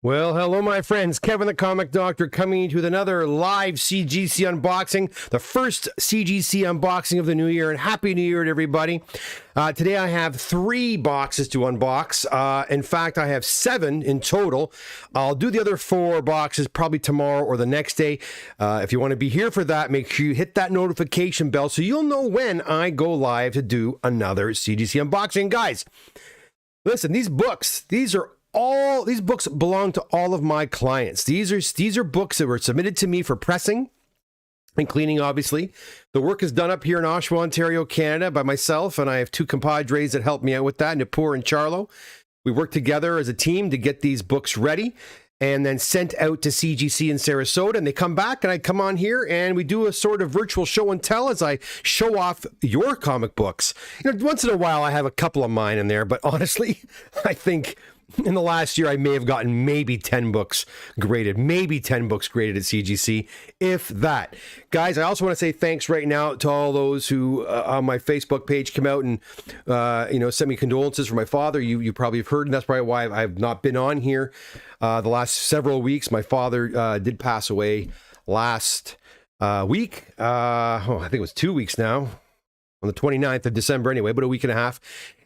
Well, hello, my friends. Kevin the Comic Doctor coming to you with another live CGC unboxing, the first CGC unboxing of the new year, and Happy New Year to everybody. Today I have 3 boxes to unbox. In fact, I have 7 in total. I'll do the other 4 boxes probably tomorrow or the next day. If you want to be here for that, make sure you hit that notification bell so you'll know when I go live to do another CGC unboxing. Guys, listen, these books belong to all of my clients. These are books that were submitted to me for pressing and cleaning, obviously. The work is done up here in Oshawa, Ontario, Canada by myself, and I have 2 compadres that help me out with that, Nipur and Charlo. We work together as a team to get these books ready and then sent out to CGC in Sarasota, and they come back and I come on here and we do a sort of virtual show and tell as I show off your comic books. You know, once in a while I have a couple of mine in there, but honestly, I think in the last year, I may have gotten maybe 10 books graded, at CGC, if that. Guys, I also want to say thanks right now to all those who on my Facebook page come out and, sent me condolences for my father. You probably have heard, and that's probably why I've not been on here the last several weeks. My father did pass away last week. I think it was 2 weeks now, on the 29th of December anyway, but a week and a half.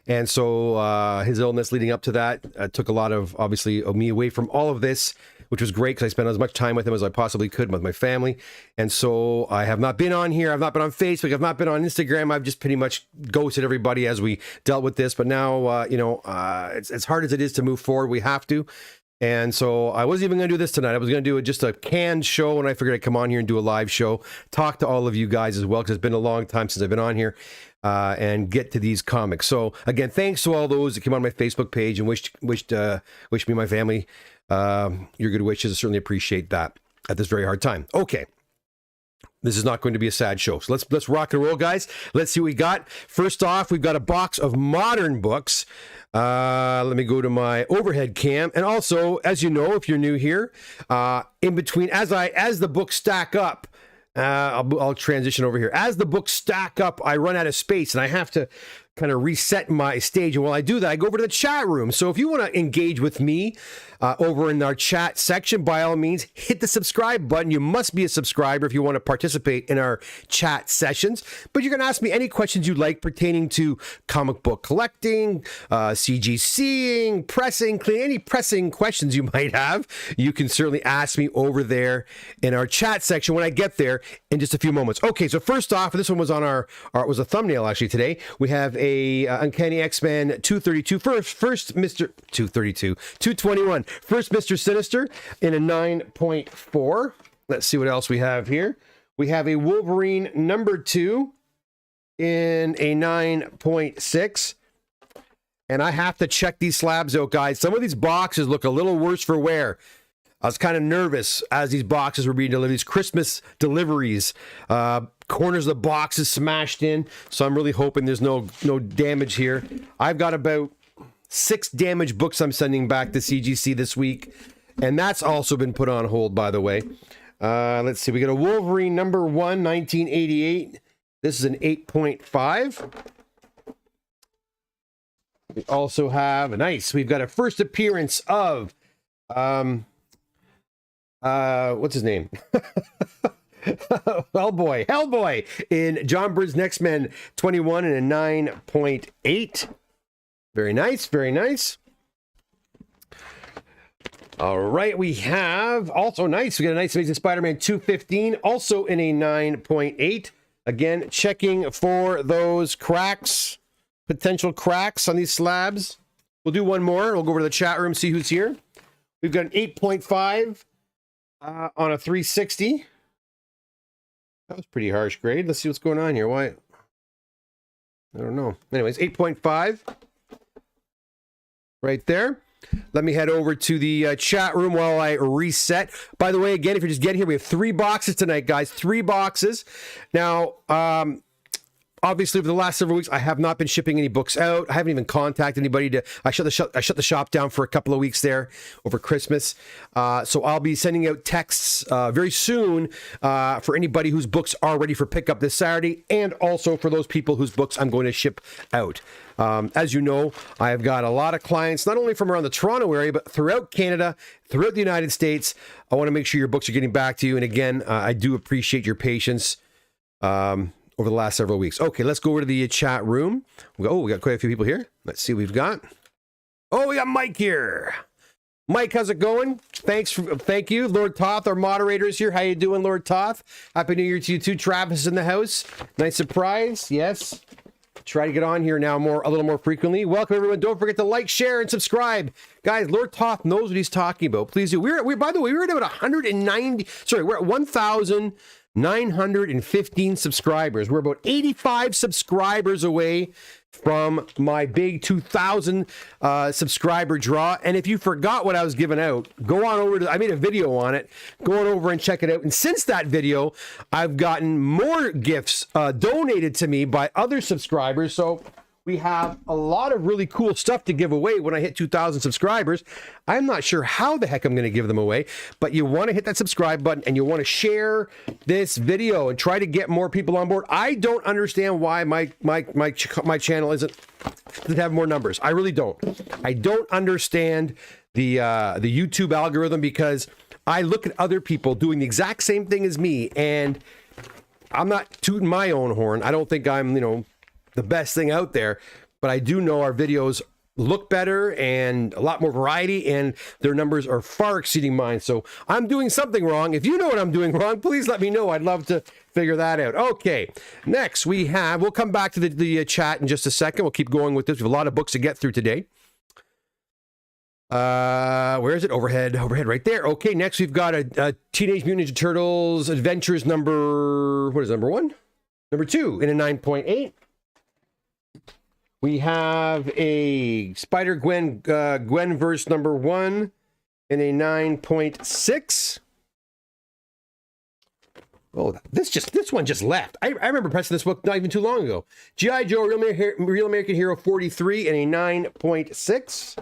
And so his illness leading up to that took a lot of, obviously, of me away from all of this, which was great because I spent as much time with him as I possibly could with my family. And so I have not been on here. I've not been on Facebook. I've not been on Instagram. I've just pretty much ghosted everybody as we dealt with this. But now, it's as hard as it is to move forward, we have to. And so I wasn't even going to do this tonight. I was going to do just a canned show, and I figured I'd come on here and do a live show, talk to all of you guys as well, because it's been a long time since I've been on here, and get to these comics. So again, thanks to all those that came on my Facebook page and wished me and my family your good wishes. I certainly appreciate that at this very hard time. Okay. This is not going to be a sad show. So let's rock and roll, guys. Let's see what we got. First off, we've got a box of modern books. Let me go to my overhead cam. And also, as you know, if you're new here, in between, as the books stack up, I'll transition over here. As the books stack up, I run out of space and I have to kind of reset my stage. And while I do that, I go over to the chat room. So if you want to engage with me over in our chat section, by all means, hit the subscribe button. You must be a subscriber if you want to participate in our chat sessions. But you're going to ask me any questions you'd like pertaining to comic book collecting, CGCing, pressing, cleaning, any pressing questions you might have. You can certainly ask me over there in our chat section when I get there in just a few moments. Okay, so first off, this one was on our was a thumbnail actually today. We have a Uncanny X-Men 232 first Mr. 221 first Mr. Sinister in a 9.4. Let's see what else we have here. We have a Wolverine number 2 in a 9.6. And I have to check these slabs out, guys. Some of these boxes look a little worse for wear. I was kind of nervous as these boxes were being delivered, these Christmas deliveries. Corners of the boxes smashed in, so I'm really hoping there's no damage here. I've got about 6 damaged books I'm sending back to CGC this week, and that's also been put on hold, by the way. Let's see, we got a Wolverine number 1, 1988. This is an 8.5. We also have, we've got a first appearance of, what's his name? Hellboy in John Byrd's Next Men 21 and a 9.8. Very nice, very nice. All right, we have also nice. We got a nice Amazing Spider-Man 215, also in a 9.8. Again, checking for those cracks, potential cracks on these slabs. We'll do one more. We'll go over to the chat room, see who's here. We've got an 8.5 on a 360. That was pretty harsh grade. Let's see what's going on here. Why? I don't know. Anyways, 8.5. Right there. Let me head over to the chat room while I reset. By the way, again, if you're just getting here, we have 3 boxes tonight, guys. 3 boxes. Now, obviously, for the last several weeks, I have not been shipping any books out. I haven't even contacted anybody to. I shut the shop down for a couple of weeks there over Christmas. So I'll be sending out texts very soon for anybody whose books are ready for pickup this Saturday, and also for those people whose books I'm going to ship out. As you know, I have got a lot of clients, not only from around the Toronto area, but throughout Canada, throughout the United States. I want to make sure your books are getting back to you. And again, I do appreciate your patience over the last several weeks. Okay, let's go over to the chat room. We got quite a few people here. Let's see what we've got. Oh, we got Mike here. Mike, how's it going? Thank you. Lord Toth, our moderator, is here. How you doing, Lord Toth? Happy New Year to you too. Travis is in the house. Nice surprise. Yes. Try to get on here now a little more frequently. Welcome everyone. Don't forget to like, share, and subscribe. Guys, Lord Toth knows what he's talking about. Please do. By the way, we're at about 190. Sorry, we're at 1,915 subscribers. We're about 85 subscribers away from my big 2,000 subscriber draw. And if you forgot what I was giving out, go on over to, I made a video on it. Go on over and check it out. And since that video, I've gotten more gifts donated to me by other subscribers. So we have a lot of really cool stuff to give away when I hit 2,000 subscribers. I'm not sure how the heck I'm going to give them away, but you want to hit that subscribe button and you want to share this video and try to get more people on board. I don't understand why my channel doesn't have more numbers. I really don't. I don't understand the YouTube algorithm, because I look at other people doing the exact same thing as me, and I'm not tooting my own horn. I don't think I'm, the best thing out there, but I do know our videos look better and a lot more variety, and their numbers are far exceeding mine. So I'm doing something wrong. If you know what I'm doing wrong, please let me know. I'd love to figure that out. Okay, next we'll come back to the chat in just a second. We'll keep going with this. We have a lot of books to get through today. Where is it? Overhead right there. Okay, next we've got a Teenage Mutant Ninja Turtles Adventures number 1? Number 2 in a 9.8. We have a Spider-Gwen Gwenverse number 1 in a 9.6. Oh, this one just left. I remember pressing this book not even too long ago. G.I. Joe Real American Hero 43 in a 9.6.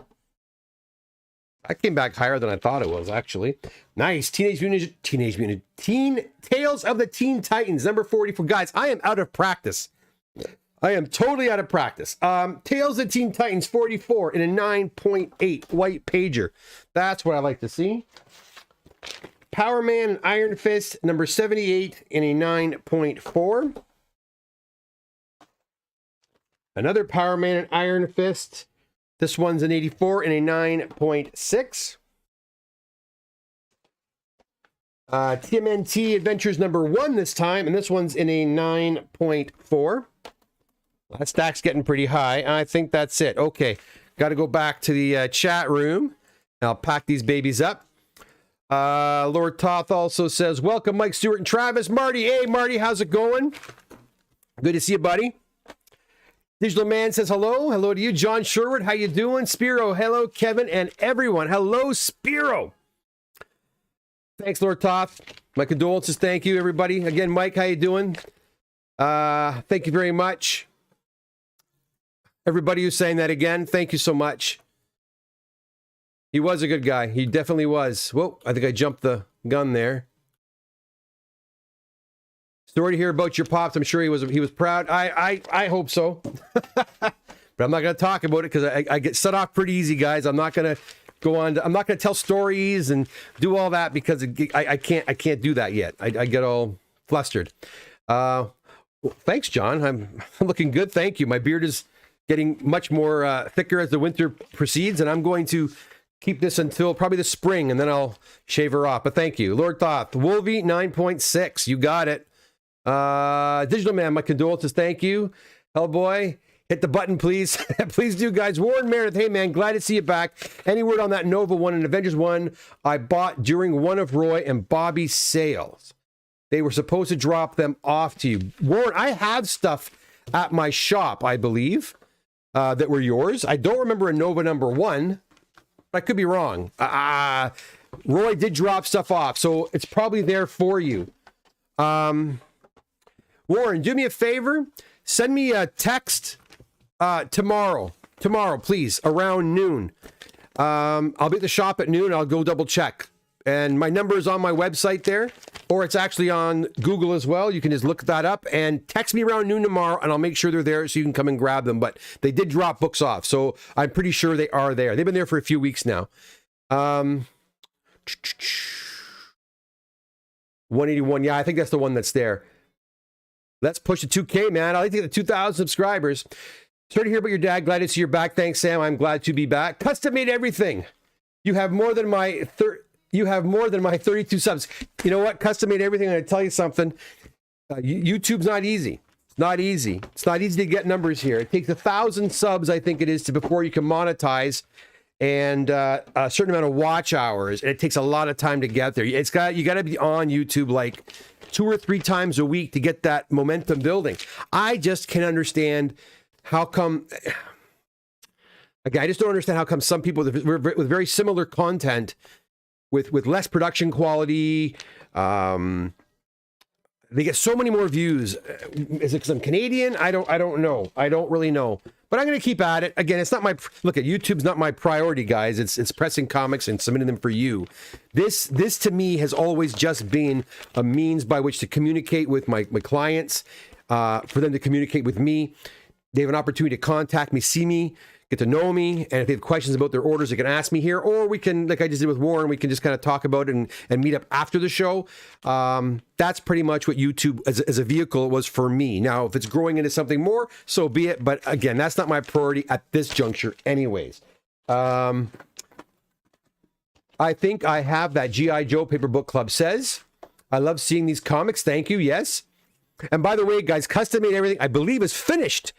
I came back higher than I thought it was, actually. Nice. Tales of the Teen Titans number 44. Guys, I am out of practice. I am totally out of practice. Tales of Teen Titans 44 in a 9.8 white pager. That's what I like to see. Power Man and Iron Fist number 78 in a 9.4. Another Power Man and Iron Fist. This one's an 84 in a 9.6. TMNT Adventures number 1 this time, and this one's in a 9.4. That stack's getting pretty high. I think that's it. Okay, got to go back to the chat room. I'll pack these babies up. Lord Toth also says, welcome Mike Stewart and Travis. Marty, hey Marty, how's it going? Good to see you, buddy. Digital Man says hello. Hello to you. John Sherwood, how you doing? Spiro, hello. Kevin and everyone. Hello, Spiro. Thanks, Lord Toth. My condolences. Thank you, everybody. Again, Mike, how you doing? Thank you very much. Everybody who's saying that again, thank you so much. He was a good guy. He definitely was. Whoa, I think I jumped the gun there. Sorry to hear about your pops. I'm sure he was proud. I hope so. But I'm not going to talk about it because I get set off pretty easy, guys. I'm not going to go on. I'm not going to tell stories and do all that because I can't do that yet. I get all flustered. Well, thanks, John. I'm looking good. Thank you. My beard is getting much more thicker as the winter proceeds, and I'm going to keep this until probably the spring, and then I'll shave her off. But thank you. Lord Thoth, Wolvie 9.6. You got it. Digital Man, my condolences. Thank you. Hellboy, hit the button, please. Please do, guys. Warren Meredith, hey, man, glad to see you back. Any word on that Nova 1 and Avengers 1 I bought during one of Roy and Bobby's sales? They were supposed to drop them off to you. Warren, I have stuff at my shop, I believe, that were yours. I don't remember a Nova number 1. I could be wrong. Roy did drop stuff off, so it's probably there for you. Warren, do me a favor. send me a text tomorrow, please, around noon. I'll be at the shop at noon. I'll go double check. And my number is on my website there, or it's actually on Google as well. You can just look that up and text me around noon tomorrow, and I'll make sure they're there so you can come and grab them. But they did drop books off, so I'm pretty sure they are there. They've been there for a few weeks now. 181, yeah, I think that's the one that's there. Let's push to 2K, man. I'd like to get to 2,000 subscribers. Sorry to hear about your dad. Glad to see you're back. Thanks, Sam. I'm glad to be back. Custom made everything. You have more than my 32 subs. You know what? Custom made everything. I'm going to tell you something. YouTube's not easy. It's not easy. It's not easy to get numbers here. It takes 1,000 subs, I think it is, before you can monetize, and a certain amount of watch hours. And it takes a lot of time to get there. You got to be on YouTube like 2 or 3 times a week to get that momentum building. I just can't understand how come. Again, I just don't understand how come some people with very similar content, with less production quality, they get so many more views. Is it because I'm Canadian? I don't know. I don't really know. But I'm going to keep at it. Again, it's not my look at YouTube's not my priority, guys. It's pressing comics and submitting them for you. This to me has always just been a means by which to communicate with my clients, for them to communicate with me. They have an opportunity to contact me, see me, get to know me, and if they have questions about their orders, they can ask me here, or we can, like I just did with Warren, we can just kind of talk about it and meet up after the show. That's pretty much what YouTube as a vehicle was for me. Now, if it's growing into something more, so be it. But again, that's not my priority at this juncture anyways. I think I have that G.I. Joe Paper Book Club says. I love seeing these comics. Thank you. Yes. And by the way, guys, Custom Made Everything, I believe, is finished.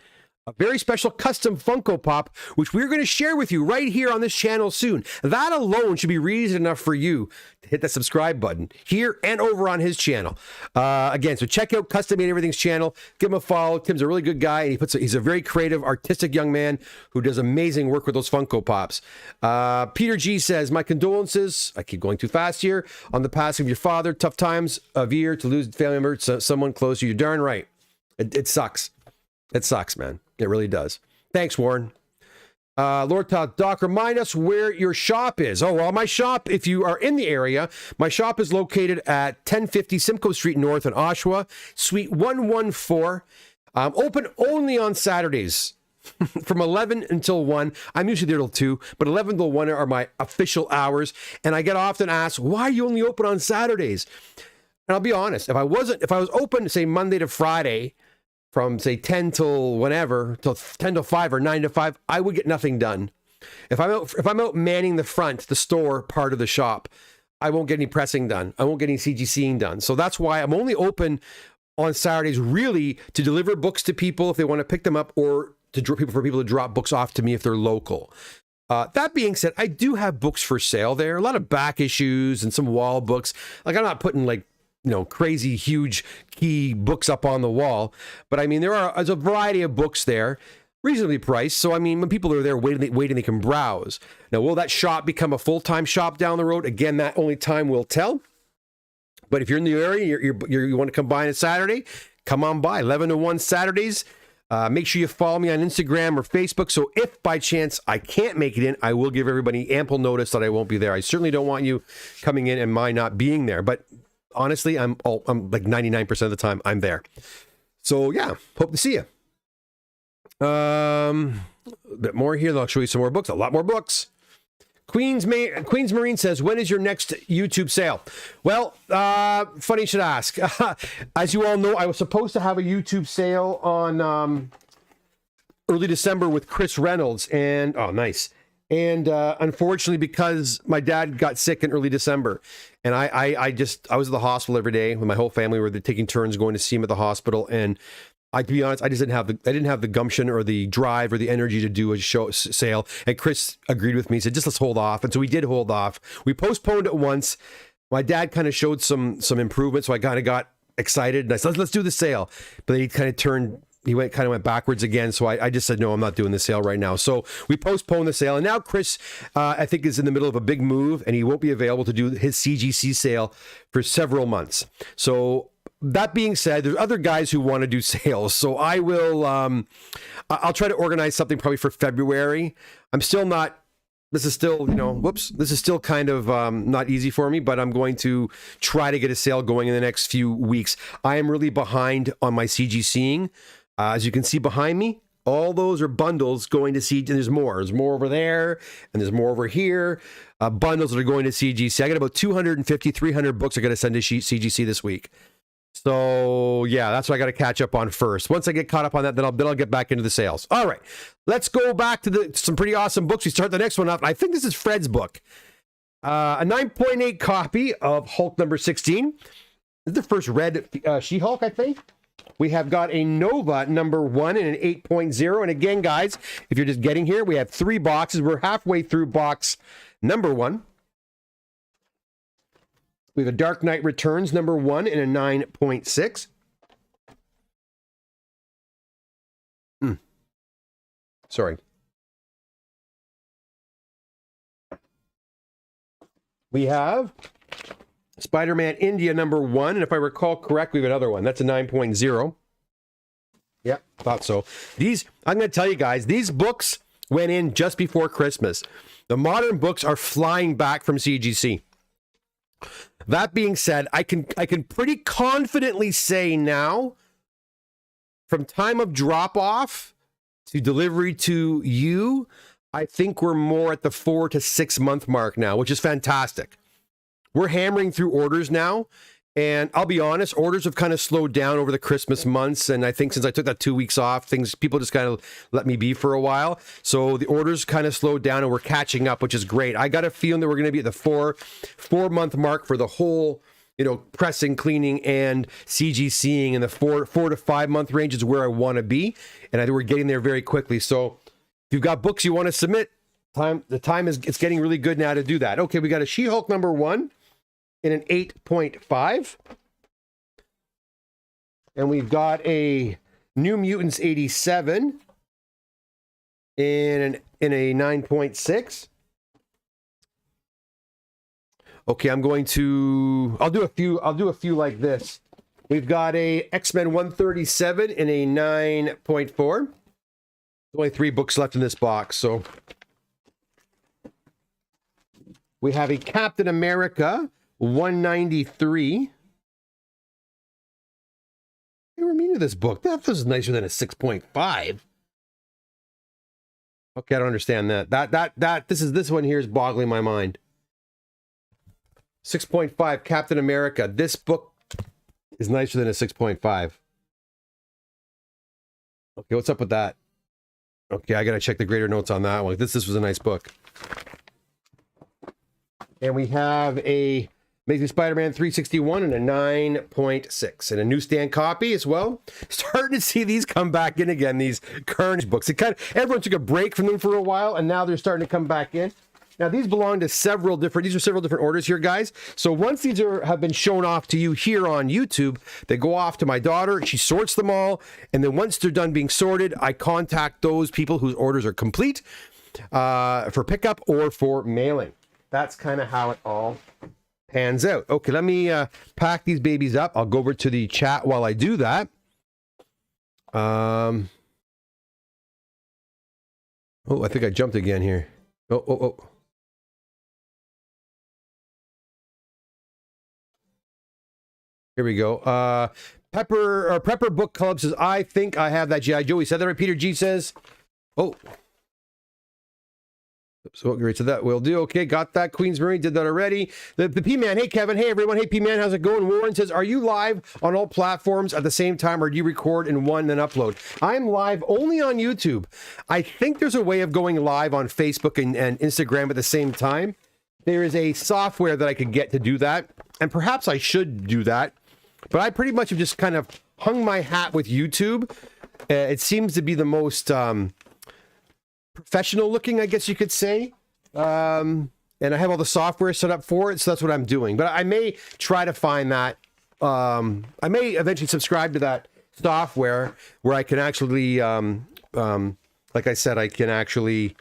A very special custom Funko Pop, which we're going to share with you right here on this channel soon. That alone should be reason enough for you to hit that subscribe button here and over on his channel. Again, so check out Custom Made Everything's channel. Give him a follow. Tim's a really good guy, and he's a very creative, artistic young man who does amazing work with those Funko Pops. Peter G says, my condolences, I keep going too fast here, on the passing of your father. Tough times of year to lose a family member, someone close to you. You're darn right. It sucks. It sucks, man. It really does. Thanks, Warren. Lord Todd, Doc, remind us where your shop is. Oh, well, my shop, if you are in the area, my shop is located at 1050 Simcoe Street North in Oshawa, Suite 114. Open only on Saturdays from 11 until 1. I'm usually there till 2, but 11 till 1 are my official hours. And I get often asked, why are you only open on Saturdays? And I'll be honest, if I was open, say, Monday to Friday, from say 10 till whenever, till 10 till 5 or 9 to 5, I would get nothing done. If I'm out manning the store part of the shop, I won't get any pressing done. I won't get any CGCing done. So that's why I'm only open on Saturdays, really, to deliver books to people if they want to pick them up, or for people to drop books off to me if they're local. That being said, I do have books for sale there. A lot of back issues and some wall books. Like, I'm not putting crazy huge key books up on the wall, but I mean, there's a variety of books there, reasonably priced. So I mean, when people are there waiting, they can browse. Now, will that shop become a full-time shop down the road? Again, that only time will tell. But if you're in the area, you want to come by on a Saturday, come on by. 11 to 1 Saturdays. Make sure you follow me on Instagram or Facebook. So if by chance I can't make it in, I will give everybody ample notice that I won't be there. I certainly don't want you coming in and my not being there. But honestly, I'm like 99% of the time I'm there. So yeah, hope to see you. A bit more here. I'll show you some more books. A lot more books. Queens Marine says, when is your next YouTube sale? Well, funny you should ask. As you all know, I was supposed to have a YouTube sale on early December with Chris Reynolds, and oh, nice. And unfortunately, because my dad got sick in early December, and I was at the hospital every day with my whole family. We were taking turns going to see him at the hospital, and to be honest, I didn't have the gumption or the drive or the energy to do a sale. And Chris agreed with me. He said, just let's hold off. And so we did hold off. We postponed it once. My dad kind of showed some improvement, so I kind of got excited, and I said, let's do the sale. But then he kind of went backwards again. So I just said, no, I'm not doing the sale right now. So we postponed the sale. And now Chris, I think, is in the middle of a big move, and he won't be available to do his CGC sale for several months. So that being said, there's other guys who want to do sales, so I will. I'll try to organize something probably for February. I'm still not. This is still, whoops. This is still kind of not easy for me, but I'm going to try to get a sale going in the next few weeks. I am really behind on my CGCing. As you can see behind me, all those are bundles going to CGC. There's more. There's more over there, and there's more over here. Bundles that are going to CGC. I got about 250, 300 books I got to send to CGC this week. So yeah, that's what I got to catch up on first. Once I get caught up on that, then I'll get back into the sales. All right, let's go back to some pretty awesome books. We start the next one up. I think this is Fred's book, a 9.8 copy of Hulk number 16. This is the first red She-Hulk, I think. We have got a Nova number 1 and an 8.0. And again, guys, if you're just getting here, we have 3 boxes. We're halfway through box number 1. We have a Dark Knight Returns number 1 and a 9.6. Sorry. We have Spider-Man India number 1, and if I recall correctly, we have another one. That's a 9.0. Yep, thought so. I'm going to tell you guys, these books went in just before Christmas. The modern books are flying back from CGC. That being said, I can pretty confidently say now, from time of drop-off to delivery to you, I think we're more at the 4 to 6 month mark now, which is fantastic. We're hammering through orders now, and I'll be honest, orders have kind of slowed down over the Christmas months, and I think since I took that 2 weeks off, people just kind of let me be for a while. So the orders kind of slowed down, and we're catching up, which is great. I got a feeling that we're going to be at the 4 month mark for the whole, pressing, cleaning, and CGCing, and the 4 to 5 month range is where I want to be, and I think we're getting there very quickly. So if you've got books you want to submit, it's getting really good now to do that. Okay, we got a She-Hulk number 1 in an 8.5. And we've got a New Mutants 87 in a 9.6. Okay, I'll do a few like this. We've got a X-Men 137 in a 9.4. There's only 3 books left in this box, so we have a Captain America 193. I never mean to this book. That was nicer than a 6.5. Okay, I don't understand that. This one here is boggling my mind. 6.5 Captain America. This book is nicer than a 6.5. Okay, what's up with that? Okay, I gotta check the grader notes on that one. This was a nice book. And we have a Amazing Spider-Man 361 and a 9.6 and a newsstand copy as well. Starting to see these come back in again, these Carnage books. Everyone took a break from them for a while, and now they're starting to come back in. Now, these belong to several different orders here, guys. So once these have been shown off to you here on YouTube, they go off to my daughter. She sorts them all. And then once they're done being sorted, I contact those people whose orders are complete for pickup or for mailing. That's kind of how it all pans out. Okay, let me pack these babies up. I'll go over to the chat while I do that. Oh, I think I jumped again here. Oh. Here we go. Prepper Book Club says, I think I have that G.I. Joe. He said that right. Peter G says, oh. So great. So that will do. Okay, got that. Queensbury did that already. The P-Man. Hey, Kevin. Hey, everyone. Hey, P-Man. How's it going? Warren says, are you live on all platforms at the same time, or do you record in one and then upload? I'm live only on YouTube. I think there's a way of going live on Facebook and Instagram at the same time. There is a software that I could get to do that, and perhaps I should do that. But I pretty much have just kind of hung my hat with YouTube. It seems to be the most professional looking, I guess you could say. And I have all the software set up for it, so that's what I'm doing. But I may try to find that. I may eventually subscribe to that software where I can actually, like I said, I can actually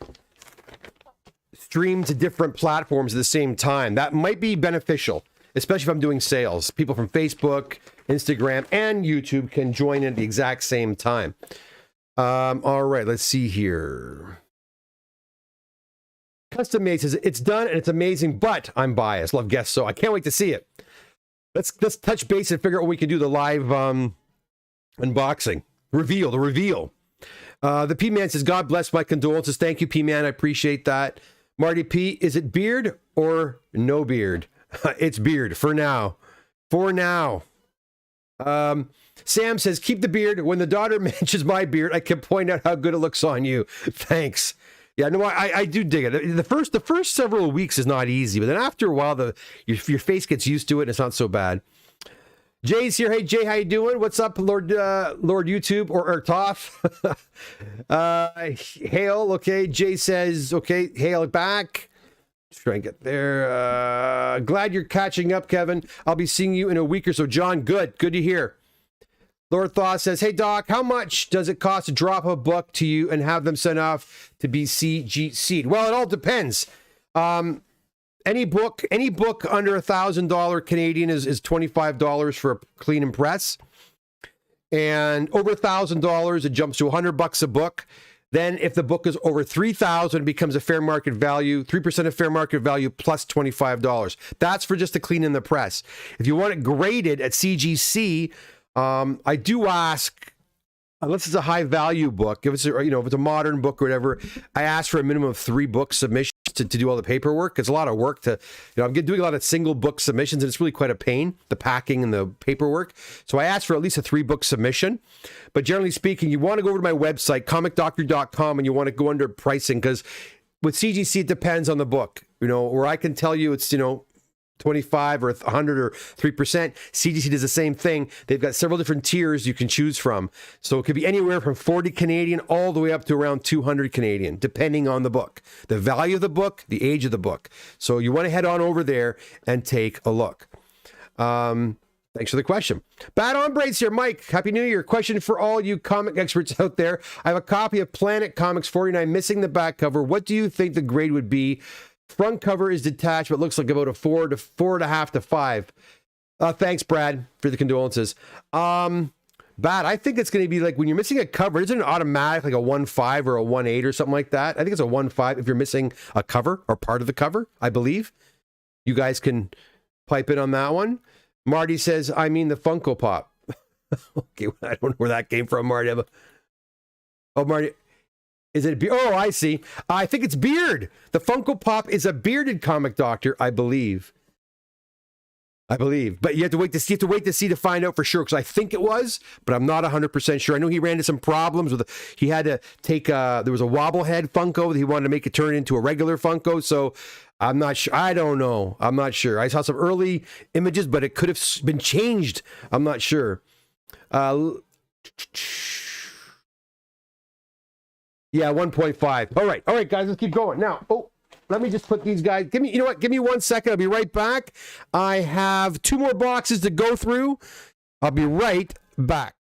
stream to different platforms at the same time. That might be beneficial, especially if I'm doing sales. People from Facebook, Instagram, and YouTube can join in at the exact same time. All right, let's see here. Custom Made says, it's done and it's amazing, but I'm biased. Love guests, so I can't wait to see it. Let's touch base and figure out what we can do the live unboxing. The reveal. The P-Man says, God bless, my condolences. Thank you, P-Man. I appreciate that. Marty P, is it beard or no beard? It's beard for now. For now. Sam says, keep the beard. When the daughter mentions my beard, I can point out how good it looks on you. Thanks. Yeah, no, I do dig it. The first several weeks is not easy, but then after a while, your face gets used to it, and it's not so bad. Jay's here. Hey, Jay, how you doing? What's up, Lord YouTube or Toff? Hail, okay. Jay says, okay, hail back. Let's try and get there. Glad you're catching up, Kevin. I'll be seeing you in a week or so. John, good to hear. Lord Thaw says, hey, Doc, how much does it cost to drop a book to you and have them sent off to be CGC'd? Well, it all depends. Any book under $1,000 Canadian is $25 for a clean and press. And over $1,000, it jumps to $100 a book. Then if the book is over $3,000, it becomes a fair market value, 3% of fair market value plus $25. That's for just the clean and the press. If you want it graded at CGC, I do ask, unless it's a high value book, if it's a modern book or whatever, I ask for a minimum of 3 book submissions to do all the paperwork. It's a lot of work I'm doing a lot of single book submissions, and it's really quite a pain, the packing and the paperwork. So I ask for at least a 3-book submission. But generally speaking, you want to go over to my website, comicdoctor.com, and you want to go under pricing, because with CGC, it depends on the book, where I can tell you it's, 25 or 100 or 3%. CGC does the same thing. They've got several different tiers you can choose from. So it could be anywhere from 40 Canadian all the way up to around 200 Canadian, depending on the book, the value of the book, the age of the book. So you want to head on over there and take a look. Thanks for the question. Bad Hombres here. Mike, Happy New Year. Question for all you comic experts out there. I have a copy of Planet Comics 49 missing the back cover. What do you think the grade would be? Front cover is detached, but looks like about a 4 to 4.5 to 5. Thanks, Brad, for the condolences. Bad, I think it's going to be like when you're missing a cover, isn't it automatic like a 1.5 or a 1.8 or something like that? I think it's a 1.5 if you're missing a cover or part of the cover, I believe. You guys can pipe in on that one. Marty says, I mean the Funko Pop. Okay, I don't know where that came from, Marty. Oh, Marty. Is it beard? Oh, I see. I think it's beard. The Funko Pop is a bearded comic doctor, I believe. But you have to wait to see. To find out for sure, because I think it was, but I'm not 100% sure. I know he ran into some problems with. He had to take. There was a wobblehead Funko that he wanted to make it turn into a regular Funko. So I'm not sure. I don't know. I'm not sure. I saw some early images, but it could have been changed. I'm not sure. Yeah, 1.5. All right, guys, let's keep going. Now, let me just put these guys. Give me 1 second. I'll be right back. I have 2 more boxes to go through. I'll be right back.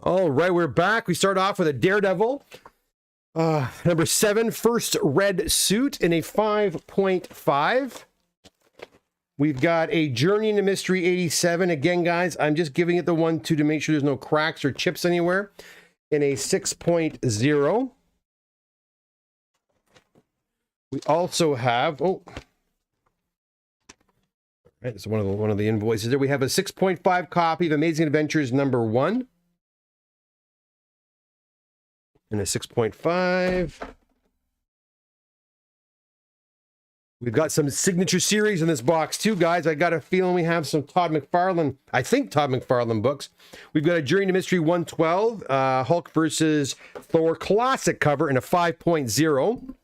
All right, we're back. We start off with a Daredevil. Number 7, first red suit in a 5.5. We've got a Journey into Mystery 87. Again, guys, I'm just giving it the 1-2 to make sure there's no cracks or chips anywhere. In a 6.0. We also have, right, it's one of the invoices there. We have a 6.5 copy of Amazing Adventures number 1. and a 6.5. We've got some signature series in this box too, guys. I got a feeling we have some Todd McFarlane, I think Todd McFarlane books. We've got a Journey to Mystery 112, Hulk versus Thor classic cover in a 5.0.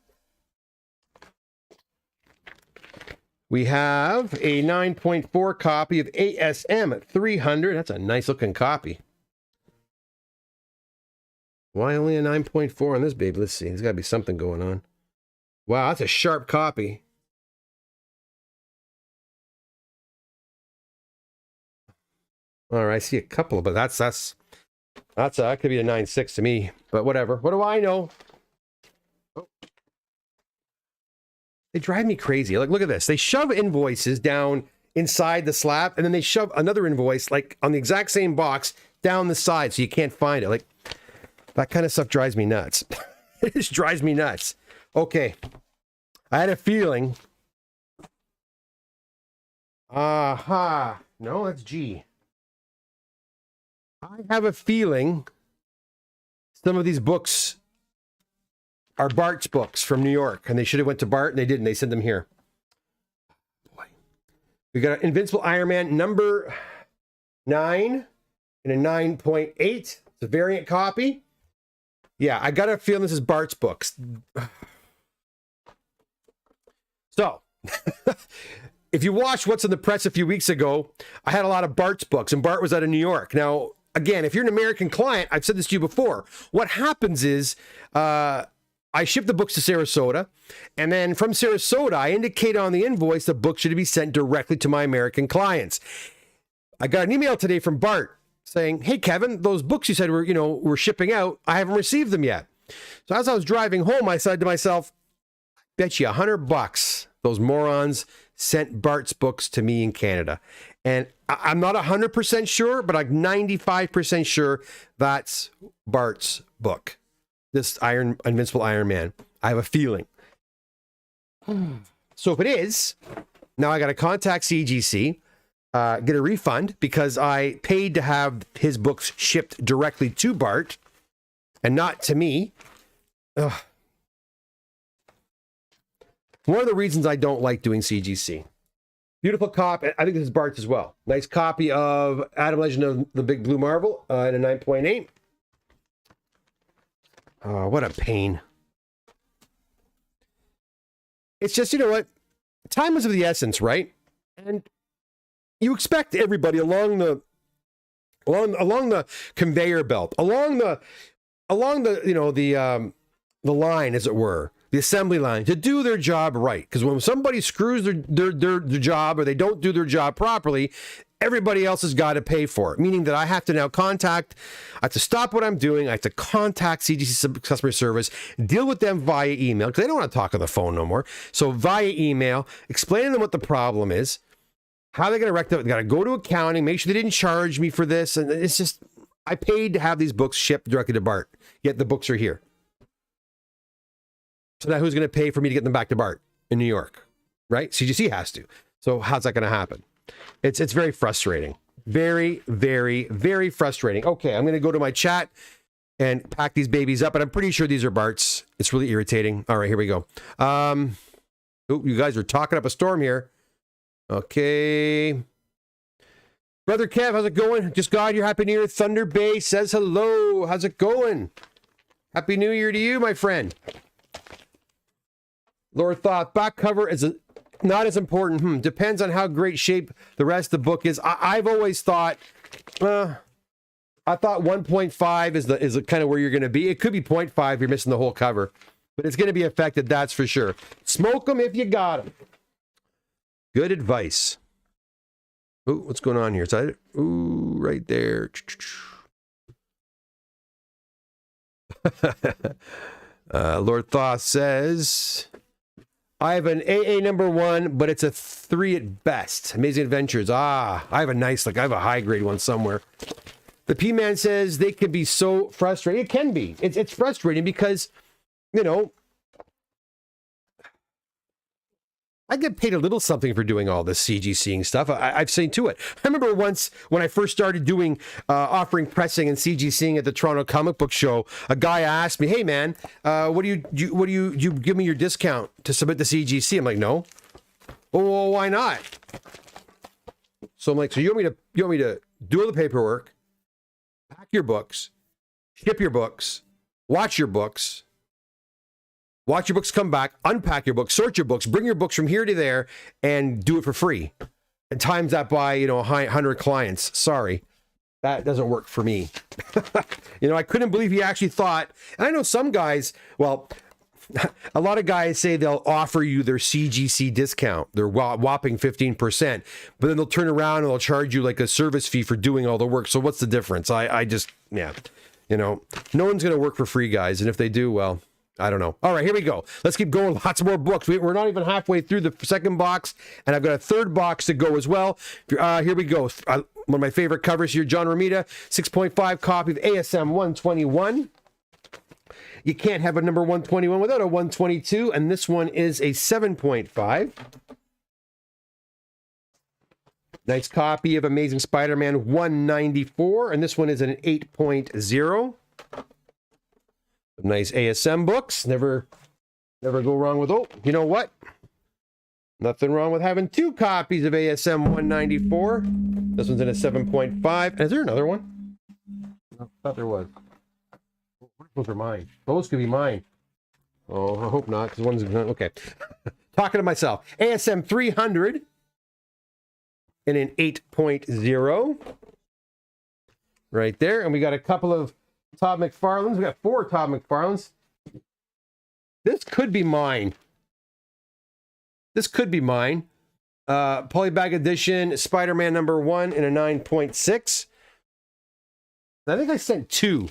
We have a 9.4 copy of ASM at 300. That's a nice looking copy. Why only a 9.4 on this baby? Let's see. There's got to be something going on. Wow, that's a sharp copy. All right, I see a couple, but that could be a 9.6 to me. But whatever. What do I know? Oh. They drive me crazy. Like, look at this. They shove invoices down inside the slab, and then they shove another invoice, like on the exact same box, down the side, so you can't find it. Like, that kind of stuff drives me nuts. It just drives me nuts. Okay. I had a feeling. Aha. No, that's G. I have a feeling some of these books are Bart's books from New York, and they should have went to Bart, and they didn't. They sent them here. Boy. We got an Invincible Iron Man number 9 and a 9.8. It's a variant copy. Yeah, I got a feeling this is Bart's books. So, if you watched What's in the Press a few weeks ago, I had a lot of Bart's books, and Bart was out of New York. Now, again, if you're an American client, I've said this to you before, what happens is I ship the books to Sarasota, and then from Sarasota, I indicate on the invoice the book should be sent directly to my American clients. I got an email today from Bart saying, hey, Kevin, those books you said were shipping out, I haven't received them yet. So as I was driving home, I said to myself, bet you $100 those morons sent Bart's books to me in Canada. And I'm not 100% sure, but I'm 95% sure that's Bart's book. This Invincible Iron Man. I have a feeling. So if it is, now I got to contact CGC, get a refund because I paid to have his books shipped directly to Bart and not to me. Ugh. One of the reasons I don't like doing CGC. Beautiful copy. I think this is Bart's as well. Nice copy of Adam Legend of the Big Blue Marvel at a 9.8. Oh, what a pain. It's just, you know what? Time is of the essence, right? And you expect everybody along the conveyor belt, along the line, as it were, the assembly line, to do their job right. Because when somebody screws their job or they don't do their job properly, everybody else has got to pay for it. Meaning that I have to now I have to stop what I'm doing. I have to contact CGC customer service, deal with them via email, because they don't want to talk on the phone no more. So via email, explain to them what the problem is, how they're going to rectify it. They got to go to accounting, make sure they didn't charge me for this. And it's just, I paid to have these books shipped directly to Bart, yet the books are here. So now who's going to pay for me to get them back to Bart in New York, right? CGC has to. So how's that going to happen? It's very frustrating. Very, very, very frustrating. Okay, I'm going to go to my chat and pack these babies up, and I'm pretty sure these are Bart's. It's really irritating. All right, here we go. You guys are talking up a storm here. Okay. Brother Kev, how's it going? Just got here. Happy New Year. Thunder Bay says hello. How's it going? Happy New Year to you, my friend. Lord Thoth, back cover is not as important. Depends on how great shape the rest of the book is. I've always thought, I thought 1.5 is kind of where you're going to be. It could be 0.5 if you're missing the whole cover, but it's going to be affected, that's for sure. Smoke them if you got them. Good advice. Ooh, what's going on here? Ooh, right there. Lord Thoth says, I have an AA number 1, but it's a 3 at best. Amazing Adventures. I have a high grade one somewhere. The P-Man says they can be so frustrating. It can be. It's frustrating because, I get paid a little something for doing all this CGCing stuff. I've seen to it. I remember once when I first started doing offering pressing and CGCing at the Toronto Comic Book Show, a guy asked me, "Hey man, what do you give me your discount to submit the CGC?" I'm like, "No." "Well, why not?" So I'm like, "So you want me to do all the paperwork, pack your books, ship your books, watch your books." Watch your books come back, unpack your books, sort your books, bring your books from here to there, and do it for free. And times that by, 100 clients. Sorry, that doesn't work for me. I couldn't believe he actually thought, and I know some guys, well, a lot of guys say they'll offer you their CGC discount, their whopping 15%, but then they'll turn around and they'll charge you like a service fee for doing all the work. So what's the difference? I just, no one's going to work for free, guys. And if they do, well, I don't know. All right, here we go. Let's keep going. Lots more books. We're not even halfway through the second box, and I've got a third box to go as well. Here we go. One of my favorite covers here, John Romita, 6.5 copy of ASM 121. You can't have a number 121 without a 122, and this one is a 7.5. Nice copy of Amazing Spider-Man 194, and this one is an 8.0. Nice ASM books. Never go wrong with, you know what? Nothing wrong with having two copies of ASM 194. This one's in a 7.5. Is there another one? I thought there was. Those are mine. Those could be mine. Oh, I hope not, because one's okay. Talking to myself. ASM 300 in an 8.0. Right there. And we got a couple of Todd McFarlane's. We got 4 Todd McFarlane's. This could be mine. Polybag edition, Spider-Man #1 in a 9.6. I think I sent 2.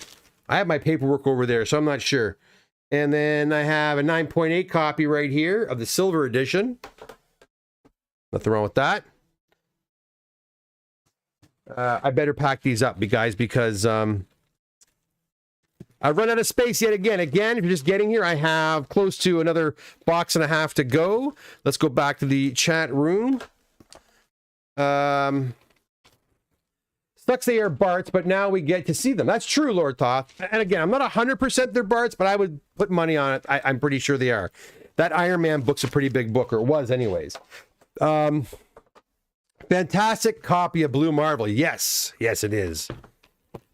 I have my paperwork over there, so I'm not sure. And then I have a 9.8 copy right here of the silver edition. Nothing wrong with that. I better pack these up, guys, because I've run out of space yet again. Again, if you're just getting here, I have close to another box and a half to go. Let's go back to the chat room. Sucks they are Bart's, but now we get to see them. That's true, Lord Toth. And again, I'm not 100% they're Bart's, but I would put money on it. I'm pretty sure they are. That Iron Man book's a pretty big book, or it was anyways. Fantastic copy of Blue Marvel. Yes, it is.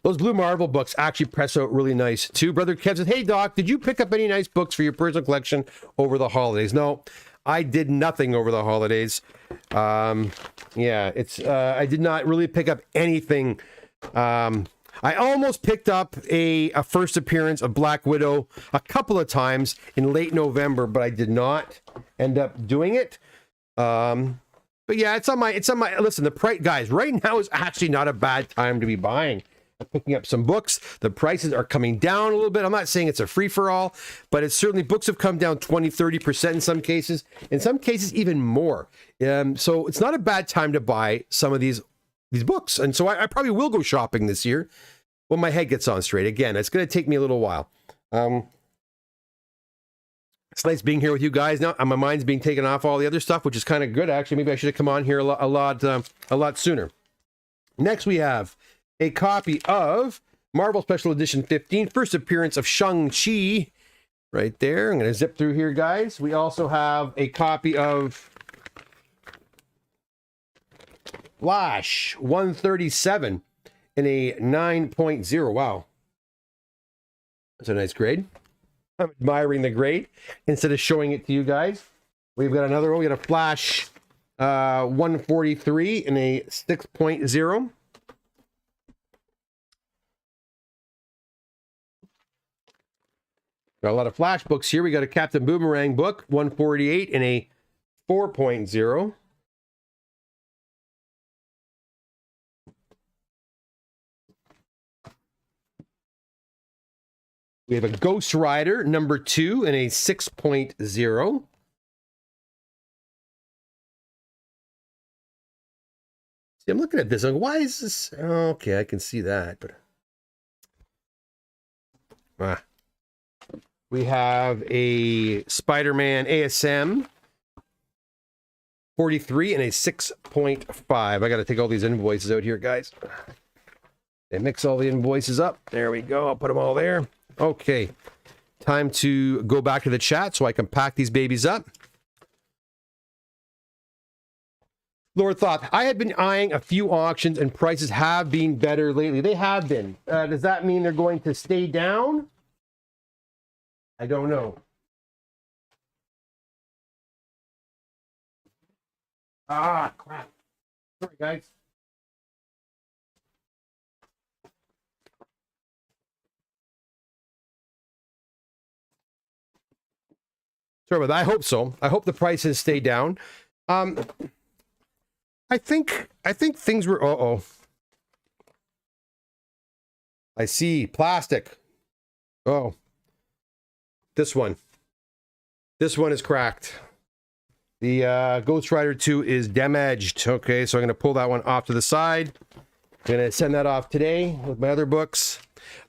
Those Blue Marvel books actually press out really nice too. Brother Kev says, "Hey Doc, did you pick up any nice books for your personal collection over the holidays?" No, I did nothing over the holidays. I did not really pick up anything. I almost picked up a first appearance of Black Widow a couple of times in late November, but I did not end up doing it. But yeah, it's on my, listen, the price, guys, right now is actually not a bad time to be buying. Picking up some books. The prices are coming down a little bit. I'm not saying it's a free-for-all, but it's certainly, books have come down 20-30% in some cases even more. So it's not a bad time to buy some of these books. And so I probably will go shopping this year when my head gets on straight. Again, it's going to take me a little while. It's nice being here with you guys now, and my mind's being taken off all the other stuff, which is kind of good. Actually, maybe I should have come on here a lot sooner. Next, we have a copy of Marvel Special Edition 15, first appearance of Shang-Chi, right there. I'm going to zip through here, guys. We also have a copy of Flash 137 in a 9.0. Wow. That's a nice grade. I'm admiring the grade instead of showing it to you guys. We've got another one. We got a Flash 143 in a 6.0. Got a lot of Flash books here. We got a Captain Boomerang book, 148 in a 4.0. We have a Ghost Rider #2 in a 6.0. See, I'm looking at this. Like, why is this? Okay, I can see that, but we have a Spider-Man ASM 43 and a 6.5. I got to take all these invoices out here, guys. And mix all the invoices up. There we go. I'll put them all there. Okay. Time to go back to the chat so I can pack these babies up. Lord Thought, I had been eyeing a few auctions and prices have been better lately. They have been. Does that mean they're going to stay down? I don't know. Ah, crap. Sorry, guys. Sorry about that. I hope so. I hope the prices stay down. I think things were. Uh-oh. I see plastic. Oh, this one. This one is cracked. The Ghost Rider 2 is damaged. Okay, so I'm going to pull that one off to the side. I'm going to send that off today with my other books.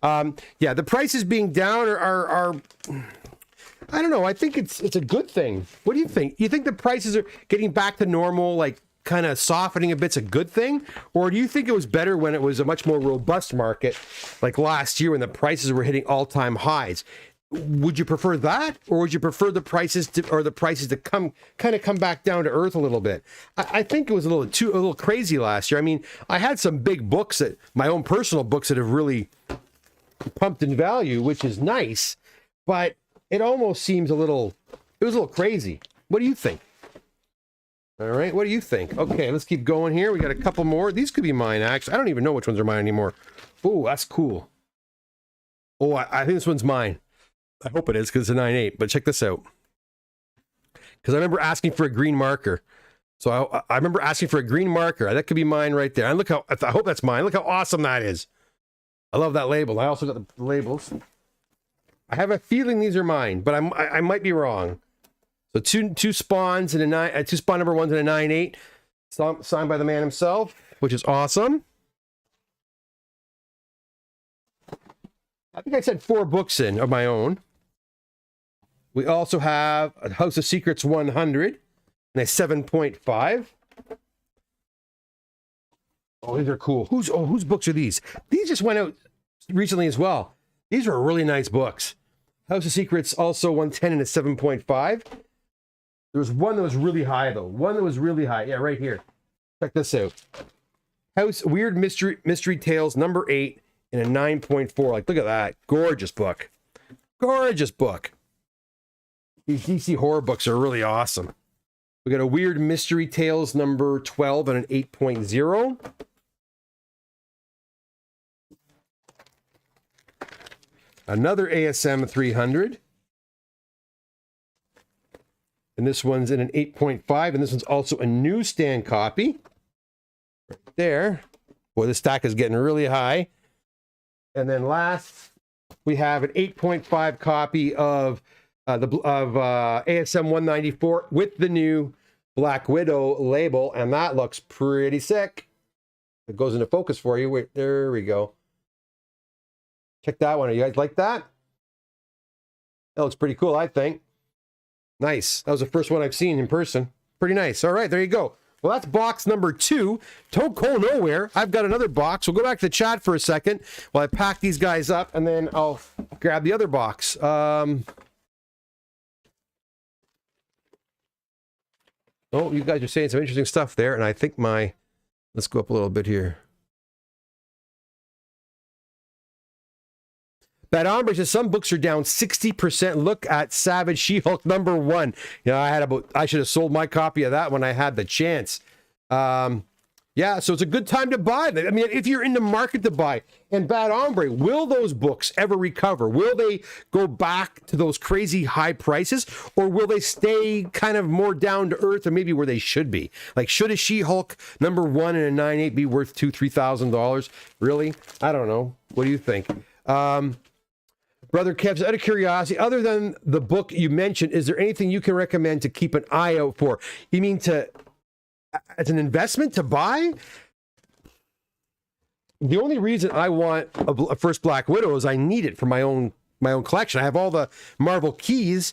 Yeah, the prices being down are I don't know. I think it's a good thing. What do you think? You think the prices are getting back to normal, like kind of softening a bit's a good thing? Or do you think it was better when it was a much more robust market, like last year when the prices were hitting all-time highs? Would you prefer that, or would you prefer the prices to come back down to earth a little bit? I think it was a little crazy last year. I mean, I had some big books, my own personal books, that have really pumped in value, which is nice, but it almost seems it was a little crazy. What do you think? All right, what do you think? Okay, let's keep going here. We got a couple more. These could be mine, actually. I don't even know which ones are mine anymore. Oh, that's cool. Oh, I think this one's mine. I hope it is, because it's a 9.8, but check this out. Because I remember asking for a green marker. So I remember asking for a green marker. That could be mine right there. And look how, I hope that's mine. Look how awesome that is. I love that label. I also got the labels. I have a feeling these are mine, but I might be wrong. So two spawns and two spawn number ones and a 9.8, signed by the man himself, which is awesome. I think I said 4 books in of my own. We also have a House of Secrets 100 and a 7.5. Oh, these are cool. Whose books are these? These just went out recently as well. These are really nice books. House of Secrets also 110 and a 7.5. There was one that was really high, though. One that was really high. Yeah, right here. Check this out. Weird Mystery Tales number 8 and a 9.4. Like, look at that. Gorgeous book. Gorgeous book. These DC horror books are really awesome. We got a Weird Mystery Tales number 12 and an 8.0. Another ASM 300. And this one's in an 8.5, and this one's also a newsstand copy. Right there. Boy, the stack is getting really high. And then last, we have an 8.5 copy of ASM 194 with the new Black Widow label, and that looks pretty sick. It goes into focus for you. Wait, there we go. Check that one. You guys like that? That looks pretty cool, I think. Nice. That was the first one I've seen in person. Pretty nice. All right, there you go. Well, that's box number 2. Don't go nowhere. I've got another box. We'll go back to the chat for a second while I pack these guys up, and then I'll grab the other box. Oh, you guys are saying some interesting stuff there, and I think let's go up a little bit here. Bad Hombre says some books are down 60%. Look at Savage She-Hulk number 1. You know, I should have sold my copy of that when I had the chance. Yeah, so it's a good time to buy them. I mean, if you're in the market to buy. And Bad Hombre, will those books ever recover? Will they go back to those crazy high prices? Or will they stay kind of more down to earth, or maybe where they should be? Like, should a She-Hulk number 1 and a 9.8 be worth $2,000-$3,000? Really? I don't know. What do you think? Brother Kev, out of curiosity, other than the book you mentioned, is there anything you can recommend to keep an eye out for? You mean as an investment to buy? The only reason I want a first Black Widow is I need it for my own collection. I have all the Marvel keys,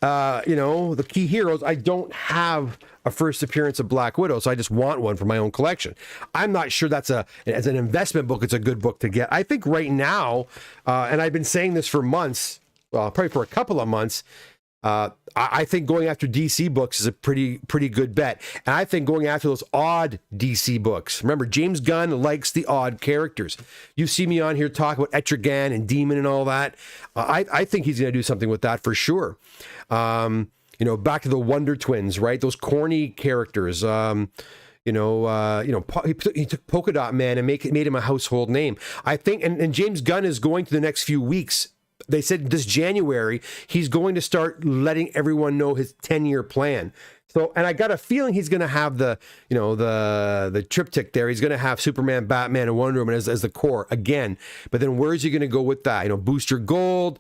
the key heroes, I don't have a first appearance of Black Widow, so I just want one for my own collection. I'm not sure as an investment book, it's a good book to get. I think right now, and I've been saying this for months, well, probably for a couple of months, I think going after DC books is a pretty good bet. And I think going after those odd DC books. Remember, James Gunn likes the odd characters. You see me on here talk about Etrigan and Demon and all that. I think he's going to do something with that for sure. Back to the Wonder Twins, right? Those corny characters. He took Polka Dot Man and made him a household name. I think, and James Gunn is going to the next few weeks. They said this January, he's going to start letting everyone know his 10-year plan. So, and I got a feeling he's going to have the triptych there. He's going to have Superman, Batman, and Wonder Woman as the core again. But then where is he going to go with that? Booster Gold.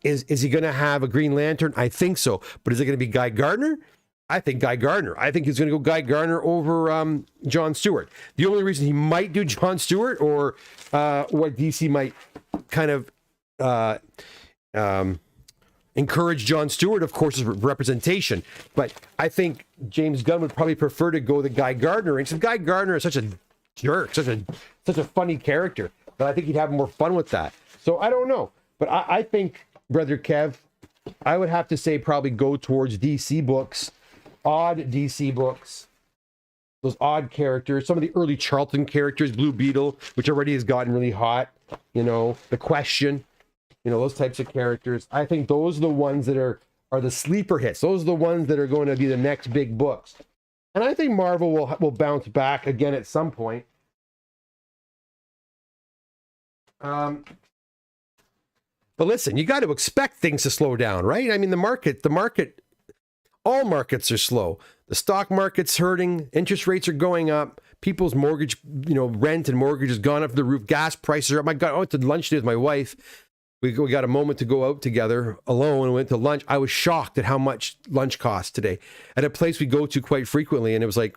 Is he going to have a Green Lantern? I think so. But is it going to be Guy Gardner? I think Guy Gardner. I think he's going to go Guy Gardner over John Stewart. The only reason he might do John Stewart, or what DC might kind of encourage John Stewart, of course, is representation. But I think James Gunn would probably prefer to go the Guy Gardner. And since Guy Gardner is such a jerk, such a funny character, but I think he'd have more fun with that. So I don't know. But I think, Brother Kev, I would have to say probably go towards DC books, odd DC books, those odd characters, some of the early Charlton characters, Blue Beetle, which already has gotten really hot, The Question, those types of characters. I think those are the ones that are the sleeper hits. Those are the ones that are going to be the next big books. And I think Marvel will bounce back again at some point. But listen, you got to expect things to slow down, right? I mean, the market, all markets are slow. The stock market's hurting. Interest rates are going up. People's mortgage, rent and mortgage has gone up to the roof. Gas prices are up. My God, I went to lunch today with my wife. We got a moment to go out together alone and went to lunch. I was shocked at how much lunch costs today at a place we go to quite frequently. And it was like,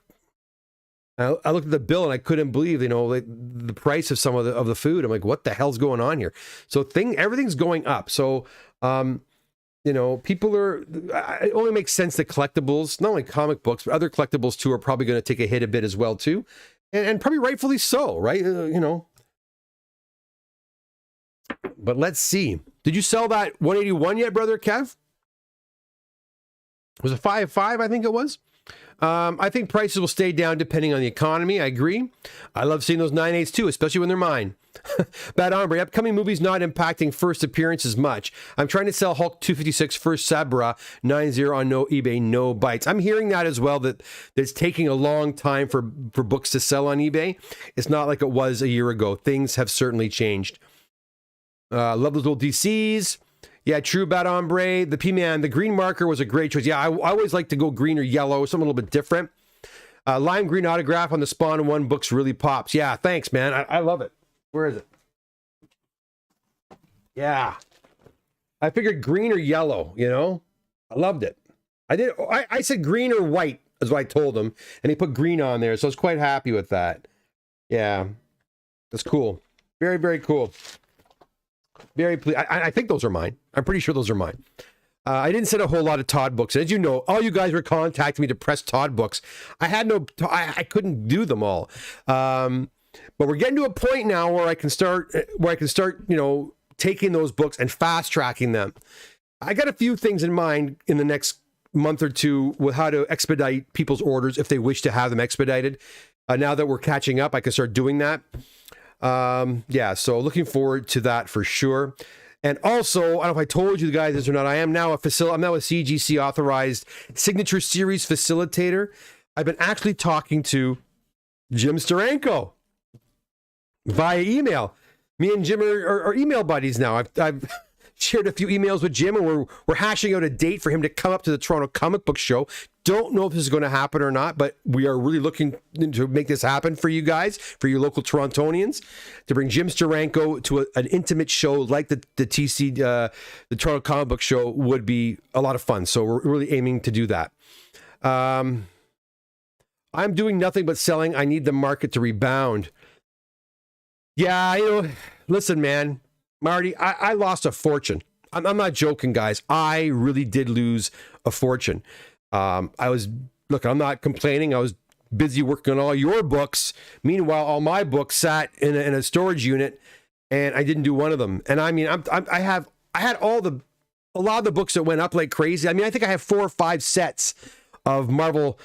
I looked at the bill and I couldn't believe, the price of some of the food. I'm like, what the hell's going on here? So everything's going up. So, people it only makes sense that collectibles, not only comic books, but other collectibles too, are probably going to take a hit a bit as well too. And probably rightfully so, right? But let's see. Did you sell that 181 yet, Brother Kev? Was it 5.5? I think it was. I think prices will stay down depending on the economy. I agree. I love seeing those 9.8s too, especially when they're mine. Bad Hombre, upcoming movies not impacting first appearances much. I'm trying to sell Hulk 256 first Sabra 90 on no eBay, no bites. I'm hearing that as well, that it's taking a long time for books to sell on eBay. It's not like it was a year ago. Things have certainly changed. Love those little DCs. Yeah, true, Bad Hombre. The P-Man, the green marker was a great choice. Yeah, I always like to go green or yellow, something a little bit different. Lime green autograph on the Spawn 1 books really pops. Yeah, thanks, man. I love it. Where is it? Yeah. I figured green or yellow, I loved it. I said green or white is what I told him, and he put green on there, so I was quite happy with that. Yeah, that's cool. Very, very cool. Very pleased. I think those are mine. I'm pretty sure those are mine. I didn't send a whole lot of Todd books. As you know, all you guys were contacting me to press Todd books. I couldn't do them all. But we're getting to a point now where I can start, taking those books and fast tracking them. I got a few things in mind in the next month or two with how to expedite people's orders if they wish to have them expedited. Now that we're catching up, I can start doing that. So looking forward to that for sure. And also, I don't know if I told you guys this or not, I'm now a CGC authorized signature series facilitator. I've been actually talking to Jim Steranko via email. Me and Jim are email buddies now. I've shared a few emails with Jim, and we're hashing out a date for him to come up to the Toronto Comic Book Show. Don't know if this is going to happen or not, but we are really looking to make this happen for you guys, for you local Torontonians, to bring Jim Steranko to an intimate show like the Toronto Comic Book Show would be a lot of fun. So we're really aiming to do that. I'm doing nothing but selling. I need the market to rebound. Yeah, listen, man, Marty, I lost a fortune. I'm not joking, guys. I really did lose a fortune. Look, I'm not complaining. I was busy working on all your books. Meanwhile, all my books sat in a storage unit, and I didn't do one of them. And I mean, I had a lot of the books that went up like crazy. I mean, I think I have 4 or 5 sets of Marvel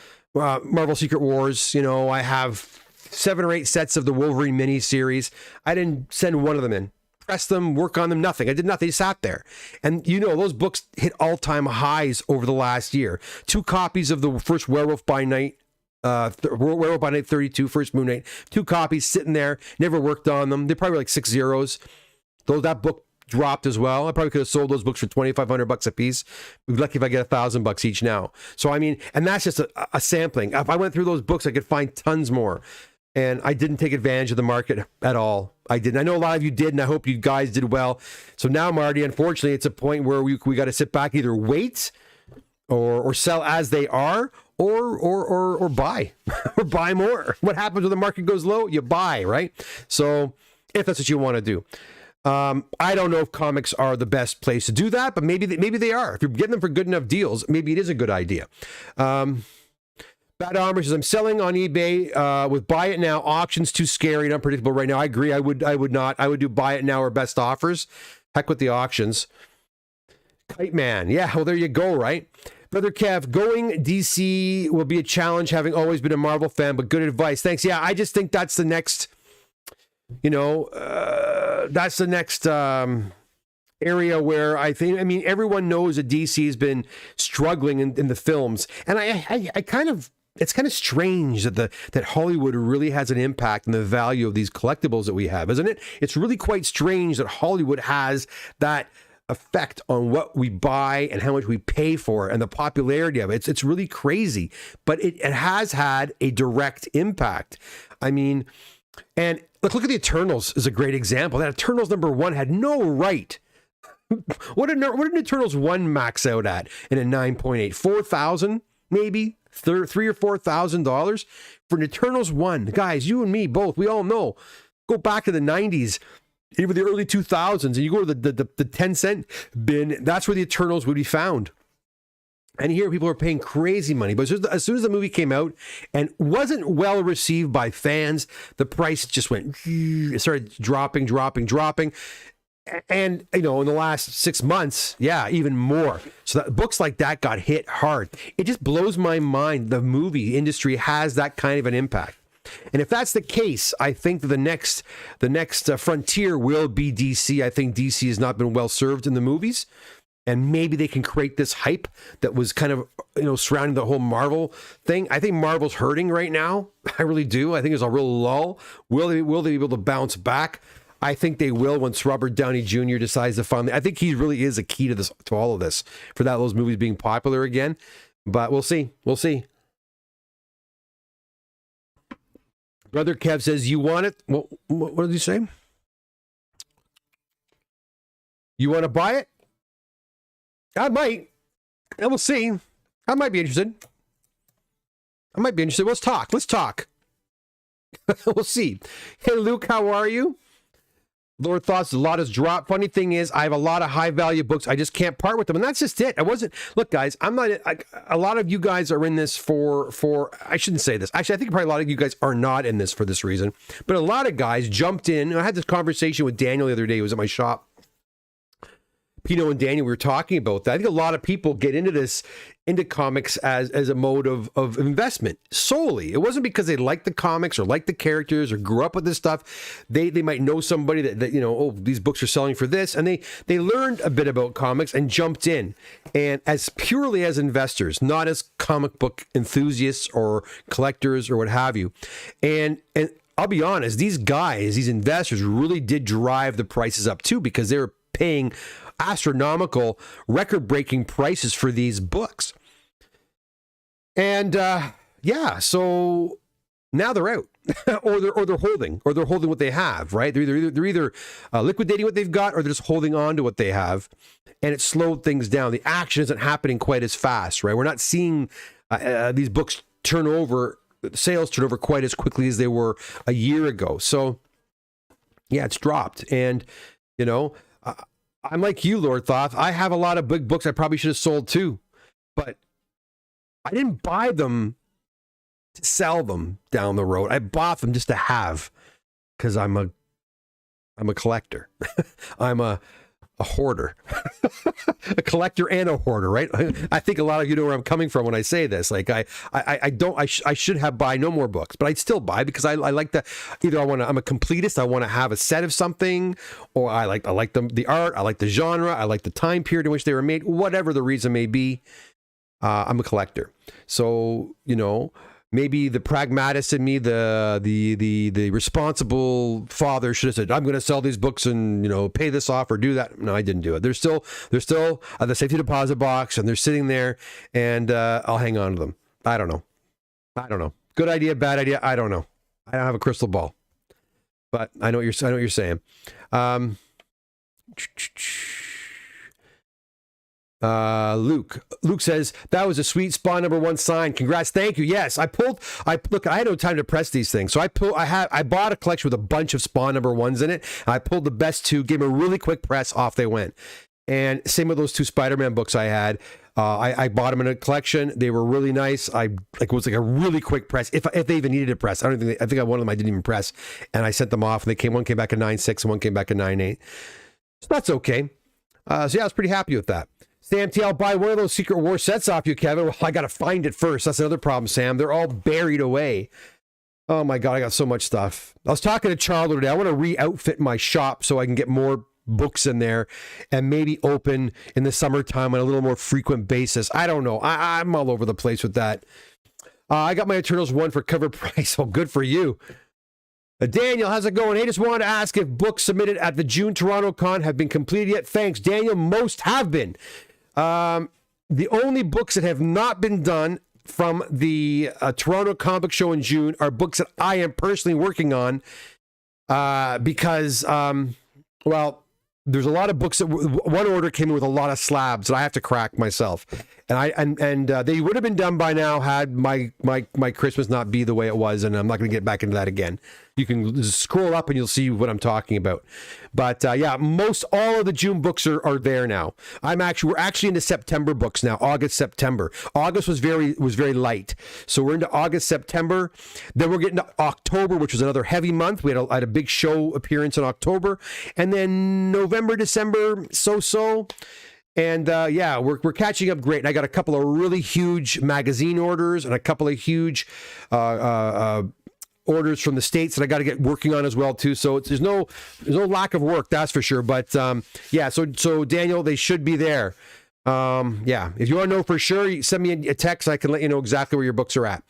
Secret Wars. You know, I have 7 or 8 sets of the Wolverine miniseries. I didn't send one of them in. Press them, work on them, nothing. I did nothing. They sat there. And you know, those books hit all-time highs over the last year. 2 copies of the first Werewolf by Night, Werewolf by Night 32, First Moon Knight. 2 copies sitting there, never worked on them. They're probably like 6 zeros. Though that book dropped as well. I probably could have sold those books for $2,500 a piece. We'd be lucky if I get $1,000 each now. So I mean, and that's just a sampling. If I went through those books, I could find tons more. And I didn't take advantage of the market at all. I didn't. I know a lot of you did, and I hope you guys did well. So now, Marty, unfortunately, it's a point where we got to sit back, either wait or sell as they are, or buy or buy more. What happens when the market goes low? You buy, right? So if that's what you want to do. I don't know if comics are the best place to do that, but maybe they are. If you're getting them for good enough deals, maybe it is a good idea. Bad Armor says, I'm selling on eBay with buy it now. Auctions too scary and unpredictable right now. I agree. I would not. I would do buy it now or best offers. Heck with the auctions. Kite Man. Yeah, well, there you go, right? Brother Kev, going DC will be a challenge, having always been a Marvel fan, but good advice. Thanks. Yeah, I just think that's the next, that's the next area where I mean, everyone knows that DC has been struggling in the films. And it's kind of strange that Hollywood really has an impact on the value of these collectibles that we have, isn't it? It's really quite strange that Hollywood has that effect on what we buy and how much we pay for and the popularity of it. It's really crazy, but it has had a direct impact. I mean, and look at the Eternals is a great example. That Eternals #1 had no right. What did Eternals 1 max out at in a 9.8? 4,000 maybe? $3,000 or $4,000 for an Eternals 1. Guys, you and me both, we all know. Go back to the 90s, even the early 2000s, and you go to the 10-cent bin, that's where the Eternals would be found. And here people are paying crazy money. But as soon as the movie came out and wasn't well received by fans, the price just went, it started dropping. And, in the last 6 months, yeah, even more. So books like that got hit hard. It just blows my mind the movie industry has that kind of an impact. And if that's the case, I think that the next frontier will be DC. I think DC has not been well served in the movies. And maybe they can create this hype that was kind of, surrounding the whole Marvel thing. I think Marvel's hurting right now. I really do. I think there's a real lull. Will they be able to bounce back? I think they will once Robert Downey Jr. decides to finally. I think he really is a key to this, to all of this, for those movies being popular again. But we'll see. We'll see. Brother Kev says, "You want it? What did he say? You want to buy it? I might. And we'll see. I might be interested. Let's talk. We'll see. Hey, Luke, how are you? Lord Thoughts, a lot has dropped. Funny thing is, I have a lot of high value books. I just can't part with them. And that's just it. Look, guys, I'm not, a lot of you guys are in this for, I shouldn't say this. Actually, I think probably a lot of you guys are not in this for this reason. But a lot of guys jumped in. I had this conversation with Daniel the other day. He was at my shop. Pino and Daniel, we were talking about that. I think a lot of people get into comics as a mode of investment solely. It wasn't because they liked the comics or liked the characters or grew up with this stuff. They might know somebody that these books are selling for this, and they learned a bit about comics and jumped in, and as purely as investors, not as comic book enthusiasts or collectors or what have you. And I'll be honest, these investors really did drive the prices up too, because they were paying astronomical, record-breaking prices for these books. And so now they're out, or they're holding what they have, right? They're either liquidating what they've got, or they're just holding on to what they have, and it slowed things down. The action isn't happening quite as fast, right? We're not seeing these books sales turn over quite as quickly as they were a year ago. So yeah, it's dropped, and I'm like you, Lord Thoth. I have a lot of big books I probably should have sold too, but I didn't buy them to sell them down the road. I bought them just to have, because I'm a collector. I'm a hoarder, a collector and a hoarder, right? I think a lot of you know where I'm coming from when I say this. Like I should have buy no more books, but I'd still buy because I like to, either I'm a completist. I want to have a set of something, or I like the art. I like the genre. I like the time period in which they were made, whatever the reason may be. I'm a collector. So, maybe the pragmatist in me, the responsible father should have said, I'm going to sell these books and, pay this off or do that. No, I didn't do it. They're still at the safety deposit box, and they're sitting there, and I'll hang on to them. I don't know. Good idea, bad idea. I don't know. I don't have a crystal ball, but I know what you're saying. Luke says that was a sweet Spawn #1 sign. Congrats. Thank you. Yes, I had no time to press these things, so I bought a collection with a bunch of Spawn #1s in it. I pulled the best two, gave them a really quick press, off they went. And same with those two Spider-Man books I had. I bought them in a collection. They were really nice. It was like a really quick press, if they even needed a press. I think one of them I didn't even press, and I sent them off, and one came back at 9.6 and one came back at 9.8. So that's okay. So yeah, I was pretty happy with that. Sam T, I'll buy one of those Secret War sets off you, Kevin. Well, I got to find it first. That's another problem, Sam. They're all buried away. Oh my God, I got so much stuff. I was talking to Charlo today. I want to re-outfit my shop so I can get more books in there and maybe open in the summertime on a little more frequent basis. I don't know. I'm all over the place with that. I got my Eternals 1 for cover price. Oh, good for you. Daniel, how's it going? Hey, just wanted to ask if books submitted at the June Toronto Con have been completed yet. Thanks, Daniel. Most have been. The only books that have not been done from the Toronto Comic Book Show in June are books that I am personally working on because, there's a lot of books that one order came in with a lot of slabs that I have to crack myself, and they would have been done by now had my Christmas not be the way it was, and I'm not going to get back into that again. You can scroll up and you'll see what I'm talking about. But yeah, most all of the June books are there now. We're actually into September books now. August, September. August was very light, so we're into August, September. Then we're getting to October, which was another heavy month. We had a big show appearance in October, and then November, December, so. And yeah, we're catching up great. And I got a couple of really huge magazine orders and a couple of huge orders from the States that I got to get working on as well too. So there's no lack of work, that's for sure. But yeah, so Daniel, they should be there. Yeah, if you want to know for sure, you send me a text. I can let you know exactly where your books are at.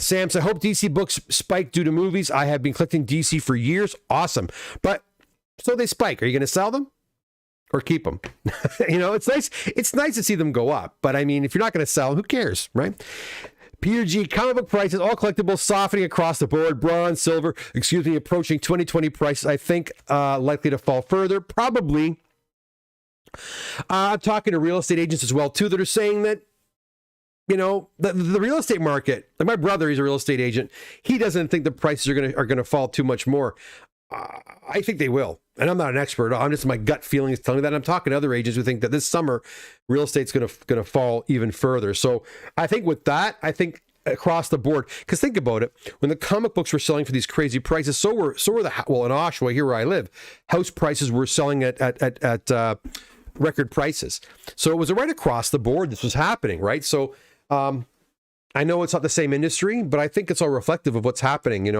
Sam says, I hope DC books spike due to movies. I have been collecting DC for years. Awesome. But so they spike. Are you going to sell them or keep them? It's nice. It's nice to see them go up. But I mean, if you're not going to sell them, who cares, right? Peter G, comic book prices, all collectibles softening across the board. Bronze, silver, approaching 2020 prices. I think likely to fall further. Probably. I'm talking to real estate agents as well, too, that are saying that, the real estate market, like my brother, he's a real estate agent. He doesn't think the prices are gonna fall too much more. I think they will. And I'm not an expert. I'm just, my gut feeling is telling me that. And I'm talking to other agents who think that this summer real estate's going to fall even further. So I think with that, across the board, because think about it, when the comic books were selling for these crazy prices, so were in Oshawa, here where I live, house prices were selling at record prices. So it was right across the board. This was happening, right? So I know it's not the same industry, but I think it's all reflective of what's happening,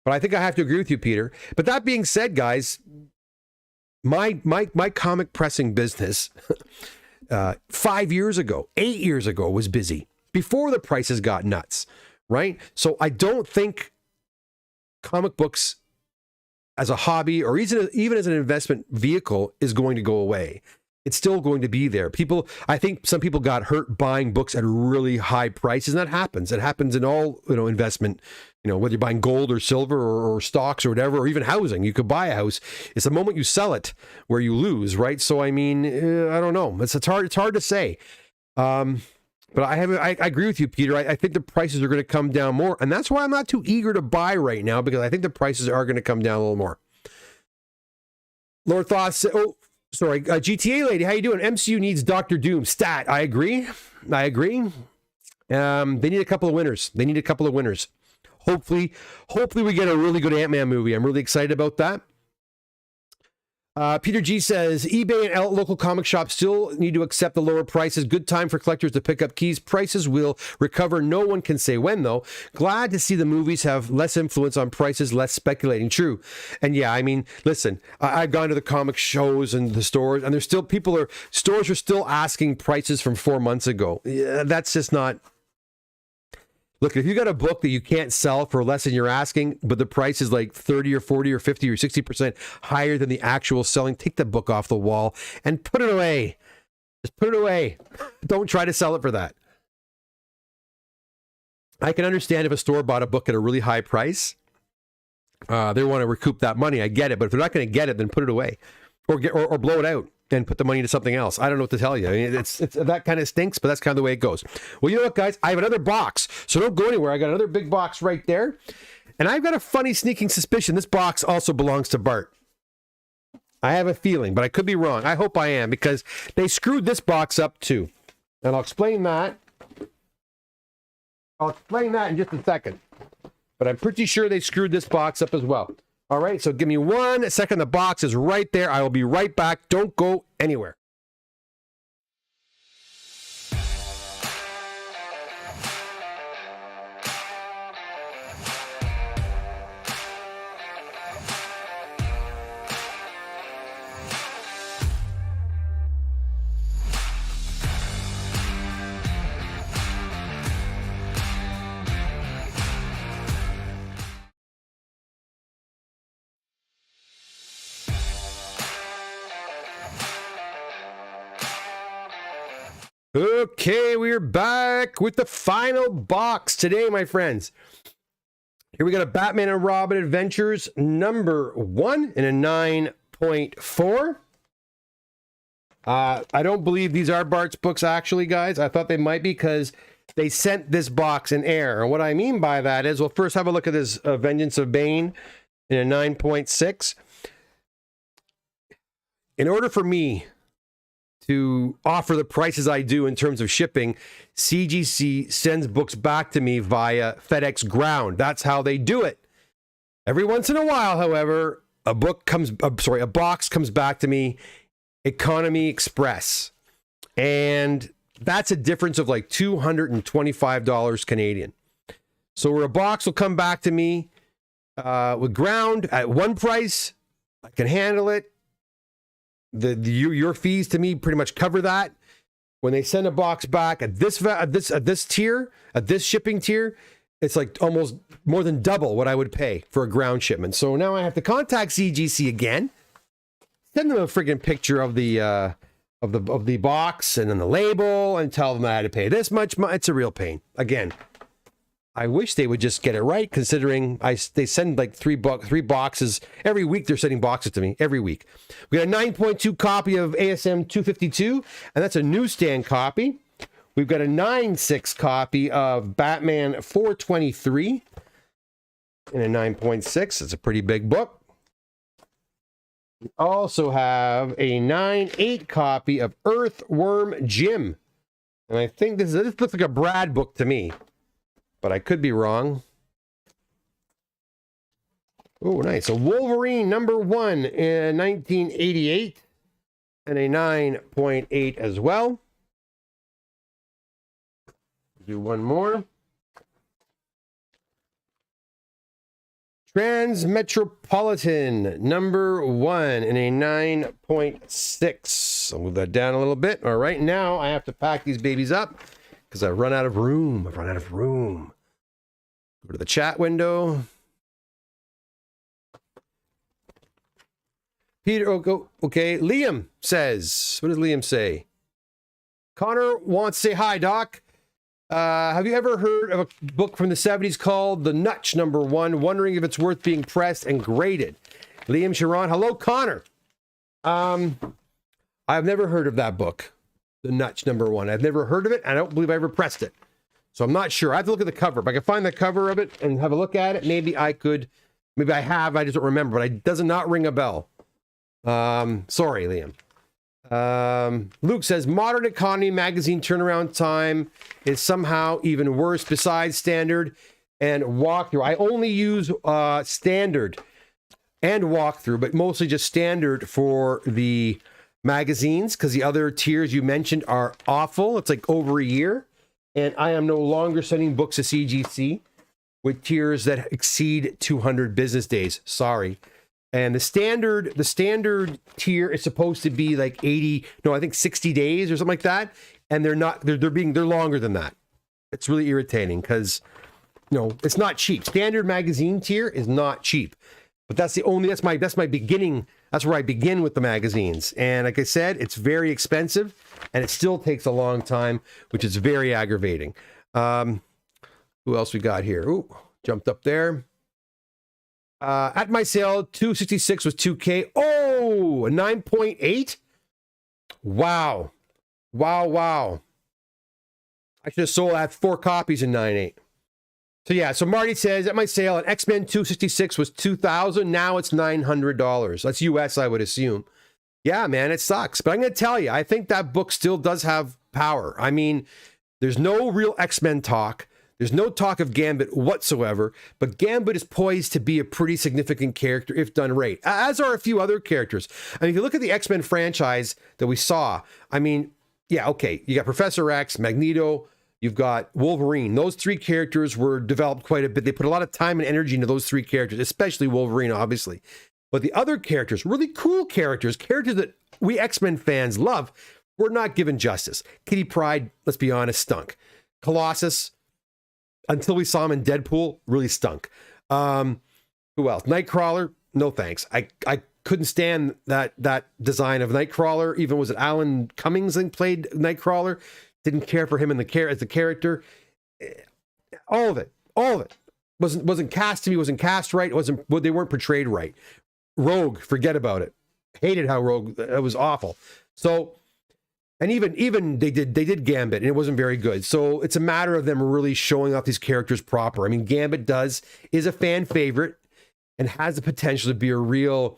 But I think I have to agree with you, Peter. But that being said, guys, my comic pressing business 5 years ago, 8 years ago was busy before the prices got nuts, right? So I don't think comic books as a hobby or even as an investment vehicle is going to go away. It's still going to be there. I think some people got hurt buying books at really high prices, and that happens. It happens in all, investment, whether you're buying gold or silver or stocks or whatever, or even housing. You could buy a house. It's the moment you sell it where you lose, right? So, I mean, I don't know. It's hard to say. But I agree with you, Peter. I think the prices are going to come down more, and that's why I'm not too eager to buy right now, because I think the prices are going to come down a little more. Lord Thoughts, Sorry, GTA lady, how you doing? MCU needs Doctor Doom. Stat, I agree. They need a couple of winners. Hopefully we get a really good Ant-Man movie. I'm really excited about that. Peter G says, eBay and local comic shops still need to accept the lower prices. Good time for collectors to pick up keys. Prices will recover. No one can say when, though. Glad to see the movies have less influence on prices, less speculating. True. And yeah, I mean, listen, I've gone to the comic shows and the stores, and there's still stores are still asking prices from 4 months ago. Yeah, that's just not... Look, if you got a book that you can't sell for less than you're asking, but the price is like 30 or 40 or 50 or 60% higher than the actual selling, take the book off the wall and put it away. Just put it away. Don't try to sell it for that. I can understand if a store bought a book at a really high price. They want to recoup that money. I get it. But if they're not going to get it, then put it away or blow it out and put the money into something else. I don't know what to tell you. I mean, it's that kind of stinks, but that's kind of the way it goes. Well, you know what, guys? I have another box, so don't go anywhere. I got another big box right there, and I've got a funny sneaking suspicion this box also belongs to Bart. I have a feeling, but I could be wrong. I hope I am, because they screwed this box up too, and I'll explain that. I'll explain that in just a second, but I'm pretty sure they screwed this box up as well. All right, so give me 1 second. The box is right there. I will be right back. Don't go anywhere. Okay, we're back with the final box today, my friends. Here we got a Batman and Robin Adventures #1 in a 9.4. I don't believe these are Bart's books, actually, guys. I thought they might be because they sent this box in air. And what I mean by that is, well, first have a look at this Vengeance of Bane in a 9.6. In order for me to offer the prices I do in terms of shipping, CGC sends books back to me via FedEx Ground. That's how they do it. Every once in a while, however, a box comes back to me, Economy Express. And that's a difference of like $225 Canadian. So where a box will come back to me with Ground at one price, I can handle it. Your fees to me pretty much cover that. When they send a box back at this shipping tier, it's like almost more than double what I would pay for a ground shipment. So now I have to contact CGC again, send them a friggin' picture of the box and then the label, and tell them I had to pay this much. It's a real pain. Again, I wish they would just get it right, considering they send like three boxes every week. They're sending boxes to me every week. We got a 9.2 copy of ASM 252, and that's a newsstand copy. We've got a 9.6 copy of Batman 423 in a 9.6. It's a pretty big book. We also have a 9.8 copy of Earthworm Jim, and I think this looks like a Brad book to me, but I could be wrong. Oh, nice. A Wolverine #1 in 1988 and a 9.8 as well. Do one more. Transmetropolitan #1 in a 9.6. I'll move that down a little bit. All right, now I have to pack these babies up because I've run out of room. Go to the chat window. Peter, okay. Liam says, what does Liam say? Connor wants to say hi, Doc. Have you ever heard of a book from the 70s called The Nutch #1? Wondering if it's worth being pressed and graded. Liam Sharon. Hello, Connor. I've never heard of that book, The Nutch #1. I've never heard of it. I don't believe I ever pressed it. So I'm not sure. I have to look at the cover. If I can find the cover of it and have a look at it, maybe I could. Maybe I have. I just don't remember. But it does not ring a bell. Sorry, Liam. Luke says modern economy magazine turnaround time is somehow even worse besides standard and walkthrough. I only use standard and walkthrough, but mostly just standard for the magazines because the other tiers you mentioned are awful. It's like over a year, and I am no longer sending books to CGC with tiers that exceed 200 business days. Sorry. And the standard tier is supposed to be like 80, no, I think 60 days or something like that. And they're not, they're longer than that. It's really irritating because, you know, it's not cheap. Standard magazine tier is not cheap. But that's my beginning. That's where I begin with the magazines. And like I said, it's very expensive and it still takes a long time, which is very aggravating. Who else we got here? Ooh, jumped up there. At my sale, 266 was 2K. Oh, a 9.8. Wow. Wow. I should have sold that 4 copies in 9.8. So yeah, so Marty says at my sale, an X-Men 266 was $2,000. Now it's $900. That's US, I would assume. Yeah, man, it sucks. But I'm going to tell you, I think that book still does have power. I mean, there's no real X-Men talk. There's no talk of Gambit whatsoever, but Gambit is poised to be a pretty significant character if done right, as are a few other characters. I mean, if you look at the X-Men franchise that we saw, I mean, yeah, okay, you got Professor X, Magneto, you've got Wolverine. Those 3 characters were developed quite a bit. They put a lot of time and energy into those 3 characters, especially Wolverine, obviously. But the other characters, really cool characters that we X-Men fans love, were not given justice. Kitty Pryde, let's be honest, stunk. Colossus, until we saw him in Deadpool, really stunk. Who else? Nightcrawler, no thanks. I couldn't stand that design of Nightcrawler. Even was it Alan Cummings that played Nightcrawler? Didn't care for him as the character. All of it wasn't cast to me. Wasn't cast right. They weren't portrayed right. Rogue, forget about it. Hated how Rogue. It was awful. So. And even they did Gambit, and it wasn't very good. So it's a matter of them really showing off these characters proper. I mean, Gambit is a fan favorite and has the potential to be a real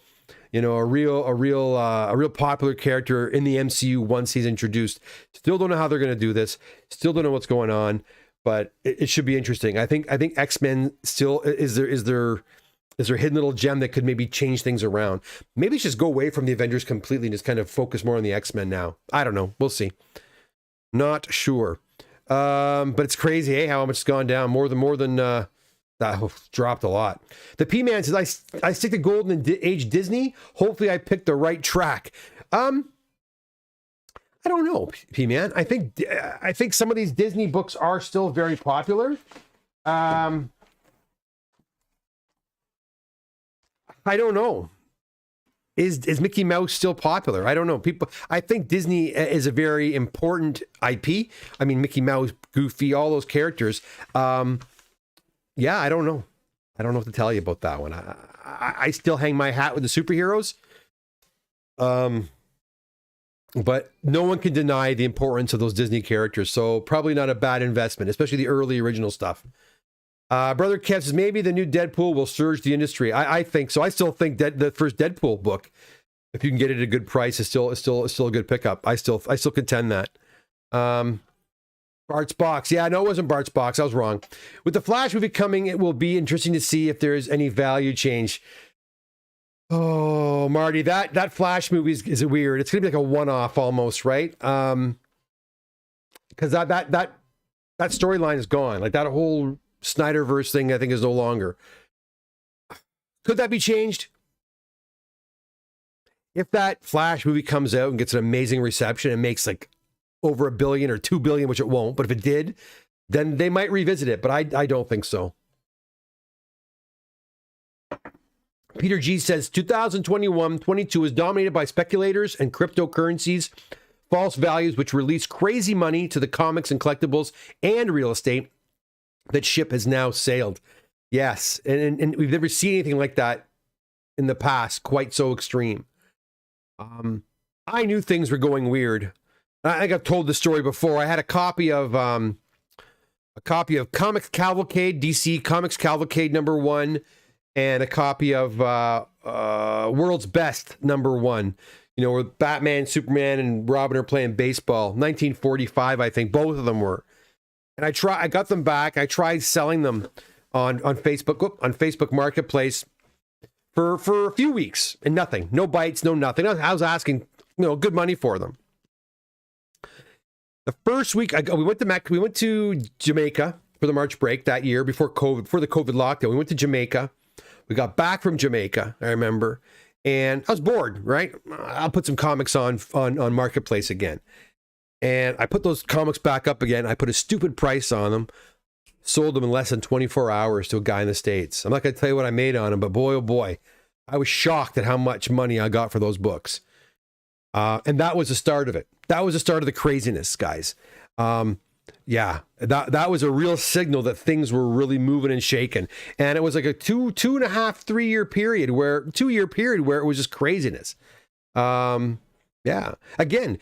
popular character in the MCU once he's introduced. Still don't know how they're going to do this. Still don't know what's going on, but it should be interesting. I think X-Men still is their hidden little gem that could maybe change things around. Maybe it's just go away from the Avengers completely and just kind of focus more on the X-Men now. I don't know. We'll see. Not sure. But it's crazy, hey, how much it's gone down. More than that dropped a lot. The P-Man says, I stick to Golden Age Disney. Hopefully I picked the right track. I don't know, P-Man. I think some of these Disney books are still very popular. I don't know. Is Mickey Mouse still popular? I don't know. I think Disney is a very important IP. I mean, Mickey Mouse, Goofy, all those characters. Yeah, I don't know. I don't know what to tell you about that one. I still hang my hat with the superheroes. But no one can deny the importance of those Disney characters. So probably not a bad investment, especially the early original stuff. Brother Kev says maybe the new Deadpool will surge the industry. I think so. I still think that the first Deadpool book, if you can get it at a good price, is still a good pickup. I still contend that. Bart's Box. Yeah, no, it wasn't Bart's Box. I was wrong. With the Flash movie coming, it will be interesting to see if there's any value change. Oh, Marty, that Flash movie is weird. It's gonna be like a one-off almost, right? Because that storyline is gone. Like that whole Snyderverse thing, I think, is no longer. Could that be changed? If that Flash movie comes out and gets an amazing reception and makes like over $1 billion or $2 billion, which it won't, but if it did, then they might revisit it. But I don't think so. Peter G says 2021-22 is dominated by speculators and cryptocurrencies, false values, which release crazy money to the comics and collectibles and real estate. That ship has now sailed. Yes. And we've never seen anything like that in the past, quite so extreme. I knew things were going weird. I think I've told the story before. I had a copy of Comics Cavalcade, DC Comics Cavalcade #1, and a copy of World's Best #1. You know, where Batman, Superman, and Robin are playing baseball. 1945, I think, both of them were. And I got them back. I tried selling them on Facebook Marketplace for a few weeks, and nothing. No bites, no nothing. I was asking, good money for them. The first week we went to Jamaica for the March break that year before the COVID lockdown. We went to Jamaica. We got back from Jamaica, I remember, and I was bored, right? I'll put some comics on Marketplace again. And I put those comics back up again. I put a stupid price on them, sold them in less than 24 hours to a guy in the States. I'm not going to tell you what I made on them, but boy, oh boy, I was shocked at how much money I got for those books. And that was the start of it. That was the start of the craziness, guys. Yeah, that was a real signal that things were really moving and shaking. And it was like a 2.5, 3 year period where it was just craziness. Yeah. Again,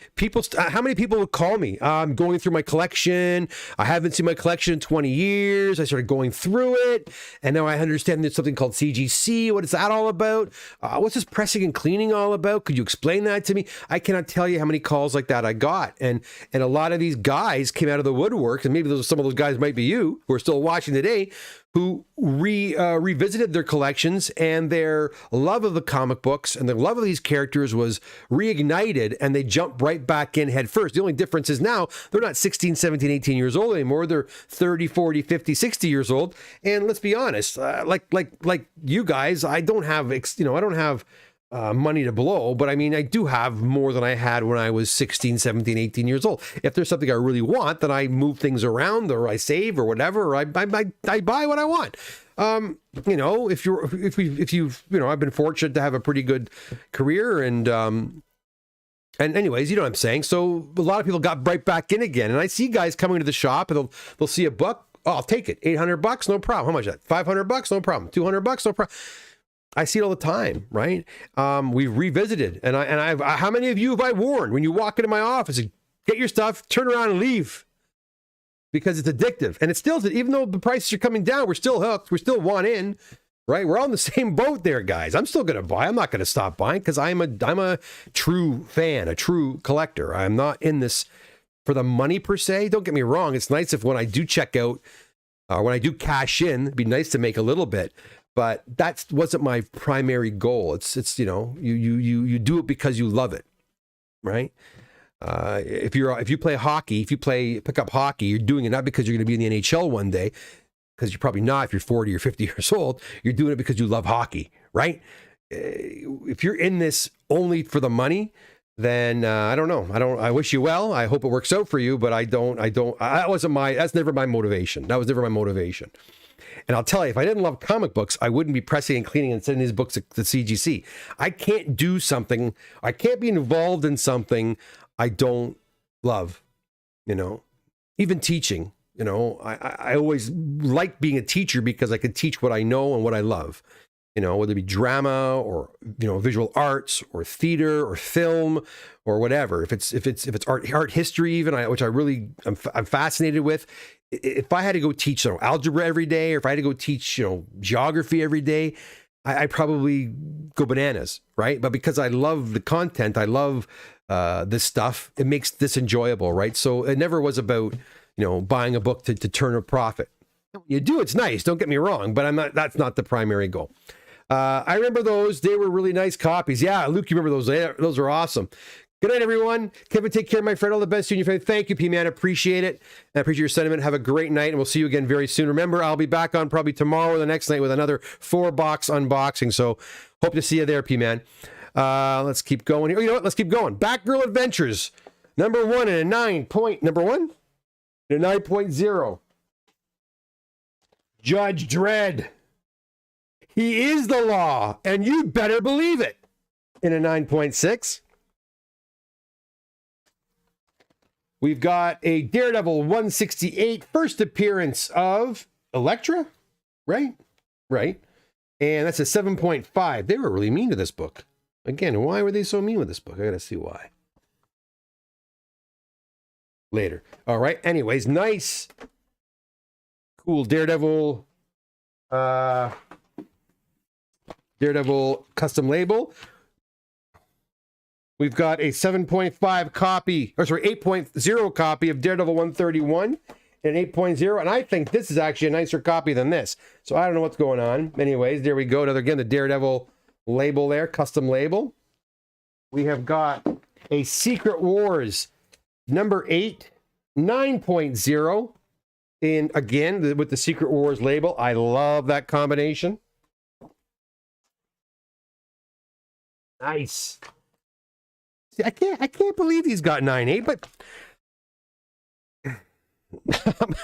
how many people would call me? I'm going through my collection. I haven't seen my collection in 20 years. I started going through it. And now I understand there's something called CGC. What is that all about? What's this pressing and cleaning all about? Could you explain that to me? I cannot tell you how many calls like that I got. And a lot of these guys came out of the woodwork, and maybe some of those guys might be you who are still watching today, who revisited their collections, and their love of the comic books and their love of these characters was reignited, and they jumped right back in head first. The only difference is now they're not 16, 17, 18 years old anymore. They're 30, 40, 50, 60 years old. And let's be honest, like you guys, I don't have, money to blow, but I mean, I do have more than I had when I was 16, 17, 18 years old. If there's something I really want, then I move things around, or I save, or whatever, or I buy what I want. I've been fortunate to have a pretty good career, and anyways, you know what I'm saying? So a lot of people got right back in again, and I see guys coming to the shop, and they'll see a book. Oh, I'll take it. $800, no problem. How much is that? $500, no problem. $200, no problem. I see it all the time, right? We've revisited, and how many of you have I warned when you walk into my office? Get your stuff, turn around, and leave, because it's addictive, and it's still, even though the prices are coming down, we're still hooked. We still want in, right? We're all in the same boat there, guys. I'm still going to buy. I'm not going to stop buying, because I'm a true fan, a true collector. I'm not in this for the money per se. Don't get me wrong. It's nice if when I do check out, when I do cash in, it'd be nice to make a little bit. But that wasn't my primary goal. It's you do it because you love it, right? If you play hockey, pick up hockey, you're doing it not because you're going to be in the NHL one day, because you're probably not. If you're 40 or 50 years old, you're doing it because you love hockey, right? If you're in this only for the money, then I don't know. I wish you well. I hope it works out for you, but that's never my motivation. That was never my motivation. And I'll tell you, if I didn't love comic books, I wouldn't be pressing and cleaning and sending these books to CGC. I can't do something. I can't be involved in something I don't love, even teaching, I always liked being a teacher because I could teach what I know and what I love, whether it be drama or, visual arts or theater or film or whatever. If it's art history, even, which I'm fascinated with. If I had to go teach algebra every day, or if I had to go teach geography every day, I probably go bananas, right? But because I love the content, I love this stuff, it makes this enjoyable, right? So it never was about buying a book to turn a profit. You do, it's nice, don't get me wrong, but that's not the primary goal. I remember those. They were really nice copies. Yeah, Luke, you remember those? Those are awesome. Good night, everyone. Kevin, take care, my friend. All the best to you and your family. Thank you, P-Man. Appreciate it. I appreciate your sentiment. Have a great night, and we'll see you again very soon. Remember, I'll be back on probably tomorrow or the next night with another 4-box unboxing. So hope to see you there, P-Man. Let's keep going here. You know what? Let's keep going. Batgirl Adventures. Number 1 and a 9.0. Judge Dredd. He is the law, and you'd better believe it. In a 9.6. We've got a Daredevil 168, first appearance of Elektra, right? Right. And that's a 7.5. They were really mean to this book. Again, why were they so mean with this book? I gotta see why. Later. All right. Anyways, nice. Cool Daredevil. Daredevil custom label. We've got a 7.5 copy, or sorry, 8.0 copy of Daredevil 131 and 8.0. And I think this is actually a nicer copy than this. So I don't know what's going on. Anyways, there we go. Another, again, the Daredevil label there, custom label. We have got a Secret Wars number 8, 9.0. In, again, with the Secret Wars label. I love that combination. Nice. See, I can't believe he's got 9.8, but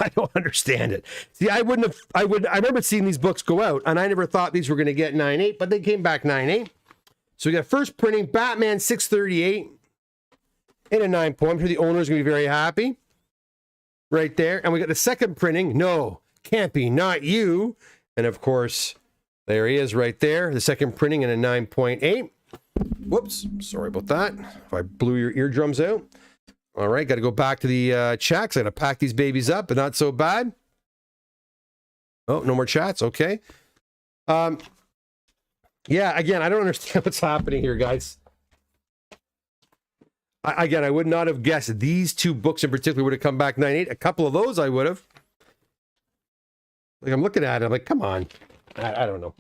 I don't understand it. See, I remember seeing these books go out, and I never thought these were going to get 9.8, but they came back 9.8. So we got first printing, Batman 638 in a 9 point. I'm sure the owner's going to be very happy. Right there. And we got the second printing. No, can't be, not you. And of course, there he is right there. The second printing in a 9.8. Whoops, sorry about that. If I blew your eardrums out. All right, got to go back to the chats. I got to pack these babies up, but not so bad. Oh, no more chats. Okay. Yeah, again, I don't understand what's happening here, guys. Again, I would not have guessed these two books in particular would have come back 9.8. A couple of those I would have. Like, I'm looking at it, I'm like, come on. I don't know.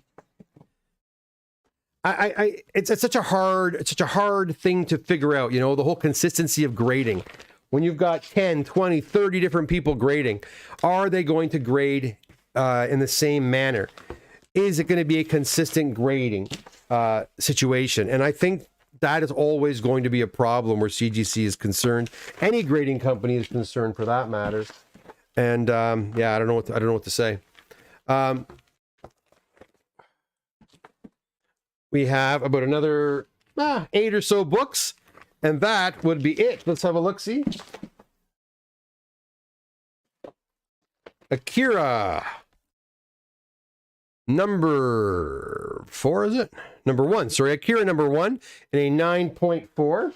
It's such a hard thing to figure out, you know, the whole consistency of grading. When you've got 10, 20, 30 different people grading, are they going to grade in the same manner? Is it going to be a consistent grading situation? And I think that is always going to be a problem where CGC is concerned. Any grading company is concerned, for that matter. And yeah, I don't know what to say. We have about another 8 or so books, and that would be it. Let's have a look-see. Akira. Number 4, is it? Number 1. Sorry, Akira number 1 in a 9.4.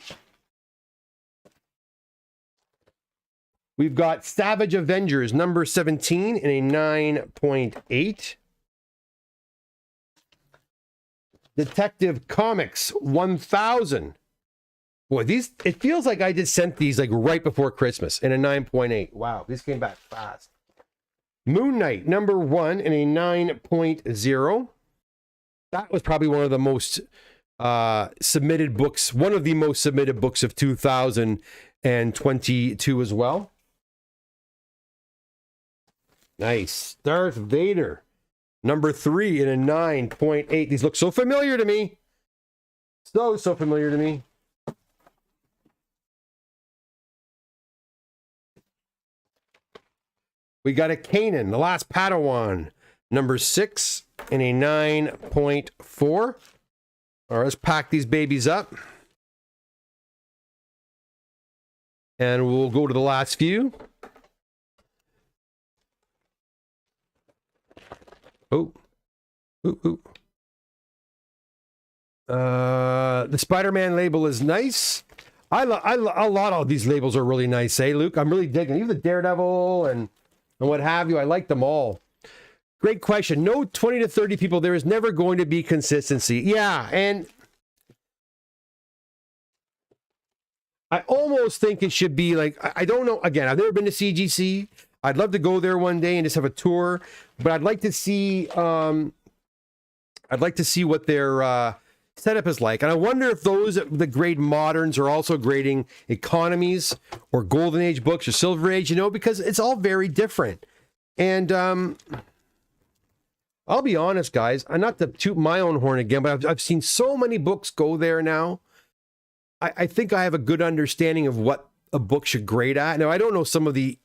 We've got Savage Avengers number 17 in a 9.8. Detective Comics 1000. Boy, these, it feels like I just sent these like right before Christmas in a 9.8. Wow, these came back fast. Moon Knight number 1 in a 9.0. That was probably one of the most submitted books, one of the most submitted books of 2022 as well. Nice. Darth Vader number 3 in a 9.8. These look so familiar to me. So familiar to me. We got a Kanan, the Last Padawan, number 6 in a 9.4. All right, let's pack these babies up. And we'll go to the last few. Oh. Ooh, ooh. The Spider-Man label is nice. A lot of these labels are really nice, eh, Luke? I'm really digging. Even the Daredevil and what have you. I like them all. Great question. No 20 to 30 people. There is never going to be consistency. Yeah, and I almost think it should be like, I don't know. Again, I've never been to CGC. I'd love to go there one day and just have a tour, but I'd like to see what their setup is like. And I wonder if those that grade moderns are also grading economies or golden age books or silver age, you know, because it's all very different. And I'll be honest, guys, I'm not to toot my own horn again, but I've seen so many books go there now. I think I have a good understanding of what a book should grade at. Now, I don't know some of the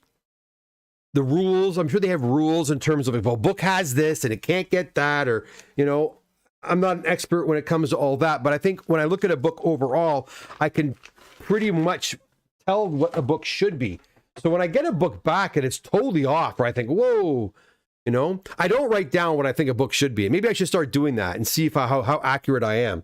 rules. I'm sure they have rules in terms of, well, book has this and it can't get that, or, you know, I'm not an expert when it comes to all that, but I think when I look at a book overall, I can pretty much tell what a book should be. So when I get a book back and it's totally off, where I think, whoa, you know, I don't write down what I think a book should be. Maybe I should start doing that and see if how accurate I am.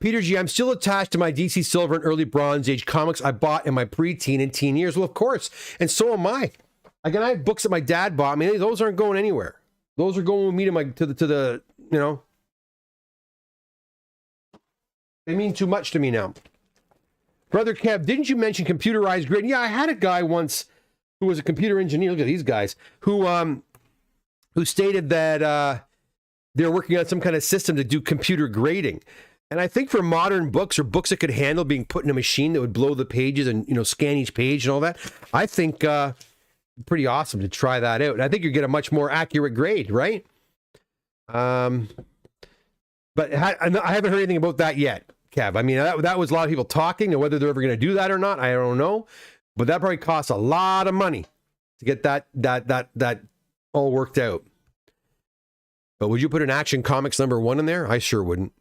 Peter G, I'm still attached to my DC Silver and early Bronze Age comics I bought in my preteen and teen years. Well, of course, and so am I. Again, I have books that my dad bought me. Those aren't going anywhere. Those are going with me to the you know, they mean too much to me now. Brother Kev, didn't you mention computerized grading? Yeah, I had a guy once who was a computer engineer. Look at these guys who stated that they're working on some kind of system to do computer grading. And I think for modern books or books that could handle being put in a machine that would blow the pages and, you know, scan each page and all that, I think pretty awesome to try that out. And I think you get a much more accurate grade, right? But I haven't heard anything about that yet, Kev. I mean, that was a lot of people talking, and whether they're ever going to do that or not, I don't know. But that probably costs a lot of money to get that all worked out. But would you put an Action Comics #1 in there? I sure wouldn't.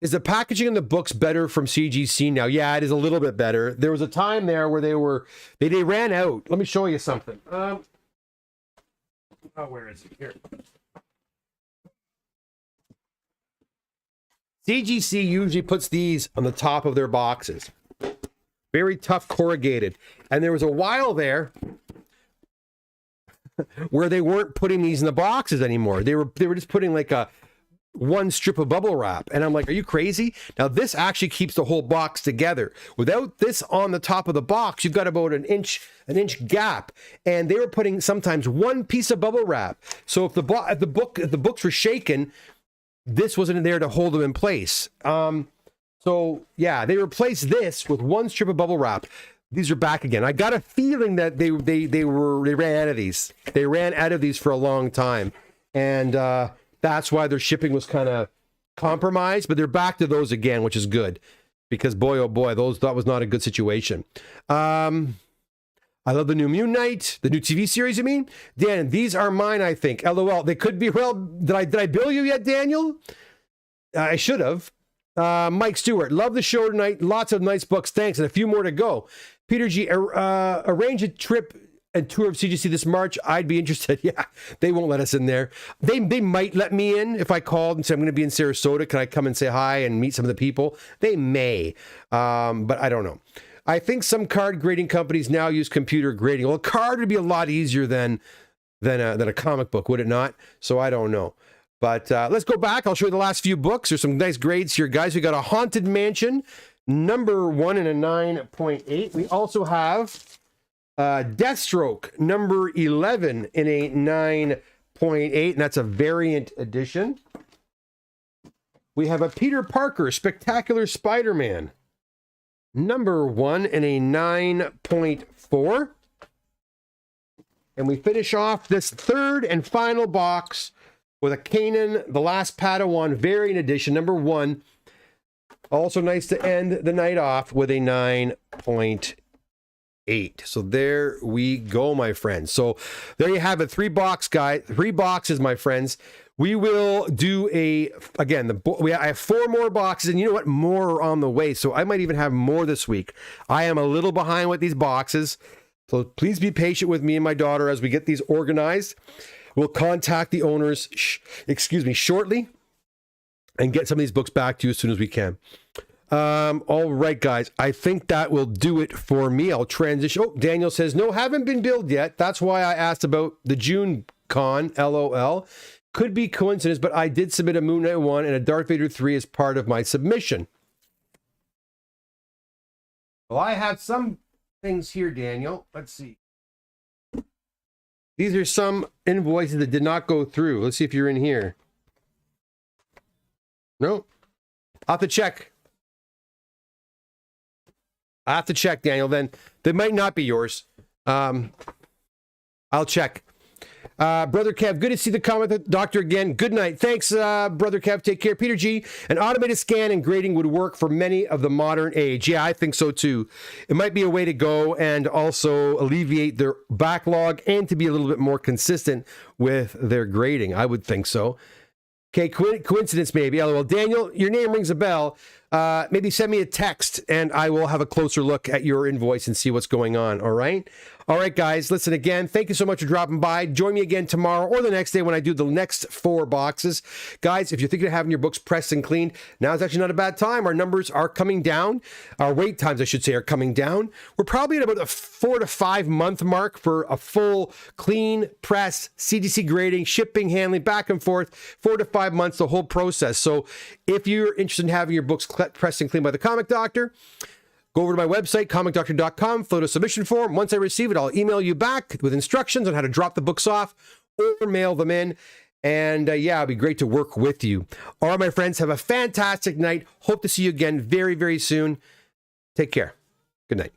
Is the packaging in the books better from CGC now? Yeah, it is a little bit better. There was a time there where they ran out. Let me show you something. Where is it? Here. CGC usually puts these on the top of their boxes. Very tough corrugated. And there was a while there where they weren't putting these in the boxes anymore. They were just putting like one strip of bubble wrap. And I'm like, are you crazy? Now this actually keeps the whole box together. Without this on the top of the box, you've got about an inch gap. And they were putting sometimes one piece of bubble wrap. So if the books were shaken, this wasn't there to hold them in place. So yeah, they replaced this with one strip of bubble wrap. These are back again. I got a feeling that they ran out of these. They ran out of these for a long time, and that's why their shipping was kind of compromised. But they're back to those again, which is good, because boy oh boy, that was not a good situation. I love the new Moon Knight, the new TV series. I mean, Dan, these are mine. I think. LOL. They could be. Well, did I bill you yet, Daniel? I should have. Mike Stewart, love the show tonight. Lots of nice books. Thanks, and a few more to go. Peter G, arrange a trip and tour of CGC this March. I'd be interested. Yeah, they won't let us in there. They might let me in if I called and said I'm going to be in Sarasota. Can I come and say hi and meet some of the people? They may, but I don't know. I think some card grading companies now use computer grading. Well, a card would be a lot easier than a comic book, would it not? So I don't know. But let's go back. I'll show you the last few books. There's some nice grades here, guys. We got a Haunted Mansion, #1 in a 9.8. We also have Deathstroke, #11 in a 9.8, and that's a variant edition. We have a Peter Parker, Spectacular Spider-Man, #1 in a 9.4. And we finish off this third and final box with a Kanan, The Last Padawan variant edition, #1. Also nice to end the night off with a 9.8. So there we go, my friends. So there you have it. 3 boxes, my friends. We will do I have 4 more boxes, and you know what? More are on the way. So I might even have more this week. I am a little behind with these boxes. So please be patient with me and my daughter as we get these organized. We'll contact the owners, shortly, and get some of these books back to you as soon as we can. All right, guys. I think that will do it for me. I'll transition. Oh, Daniel says, no, haven't been billed yet. That's why I asked about the June con, LOL. Could be coincidence, but I did submit a Moon Knight 1 and a Darth Vader 3 as part of my submission. Well, I have some things here, Daniel. Let's see. These are some invoices that did not go through. Let's see if you're in here. No. I'll have to check. I have to check, Daniel. Then they might not be yours. I'll check. Brother Kev, good to see the comic doctor again. Good night. Thanks, Brother Kev. Take care. Peter G, an automated scan and grading would work for many of the modern age. Yeah, I think so too. It might be a way to go and also alleviate their backlog and to be a little bit more consistent with their grading. I would think so. Okay, coincidence maybe. LOL. Daniel, your name rings a bell. Maybe send me a text and I will have a closer look at your invoice and see what's going on. All right. All right, guys, listen again. Thank you so much for dropping by. Join me again tomorrow or the next day when I do the next 4 boxes. Guys, if you're thinking of having your books pressed and cleaned, now is actually not a bad time. Our numbers are coming down. Our wait times, I should say, are coming down. We're probably at about a 4 to 5 month mark for a full clean press, CGC grading, shipping, handling, back and forth, 4 to 5 months, the whole process. So if you're interested in having your books pressed and cleaned by the Comic Doctor, go over to my website, comicdoctor.com, fill out a submission form. Once I receive it, I'll email you back with instructions on how to drop the books off or mail them in. And yeah, it'll be great to work with you. All right, my friends, have a fantastic night. Hope to see you again very, very soon. Take care. Good night.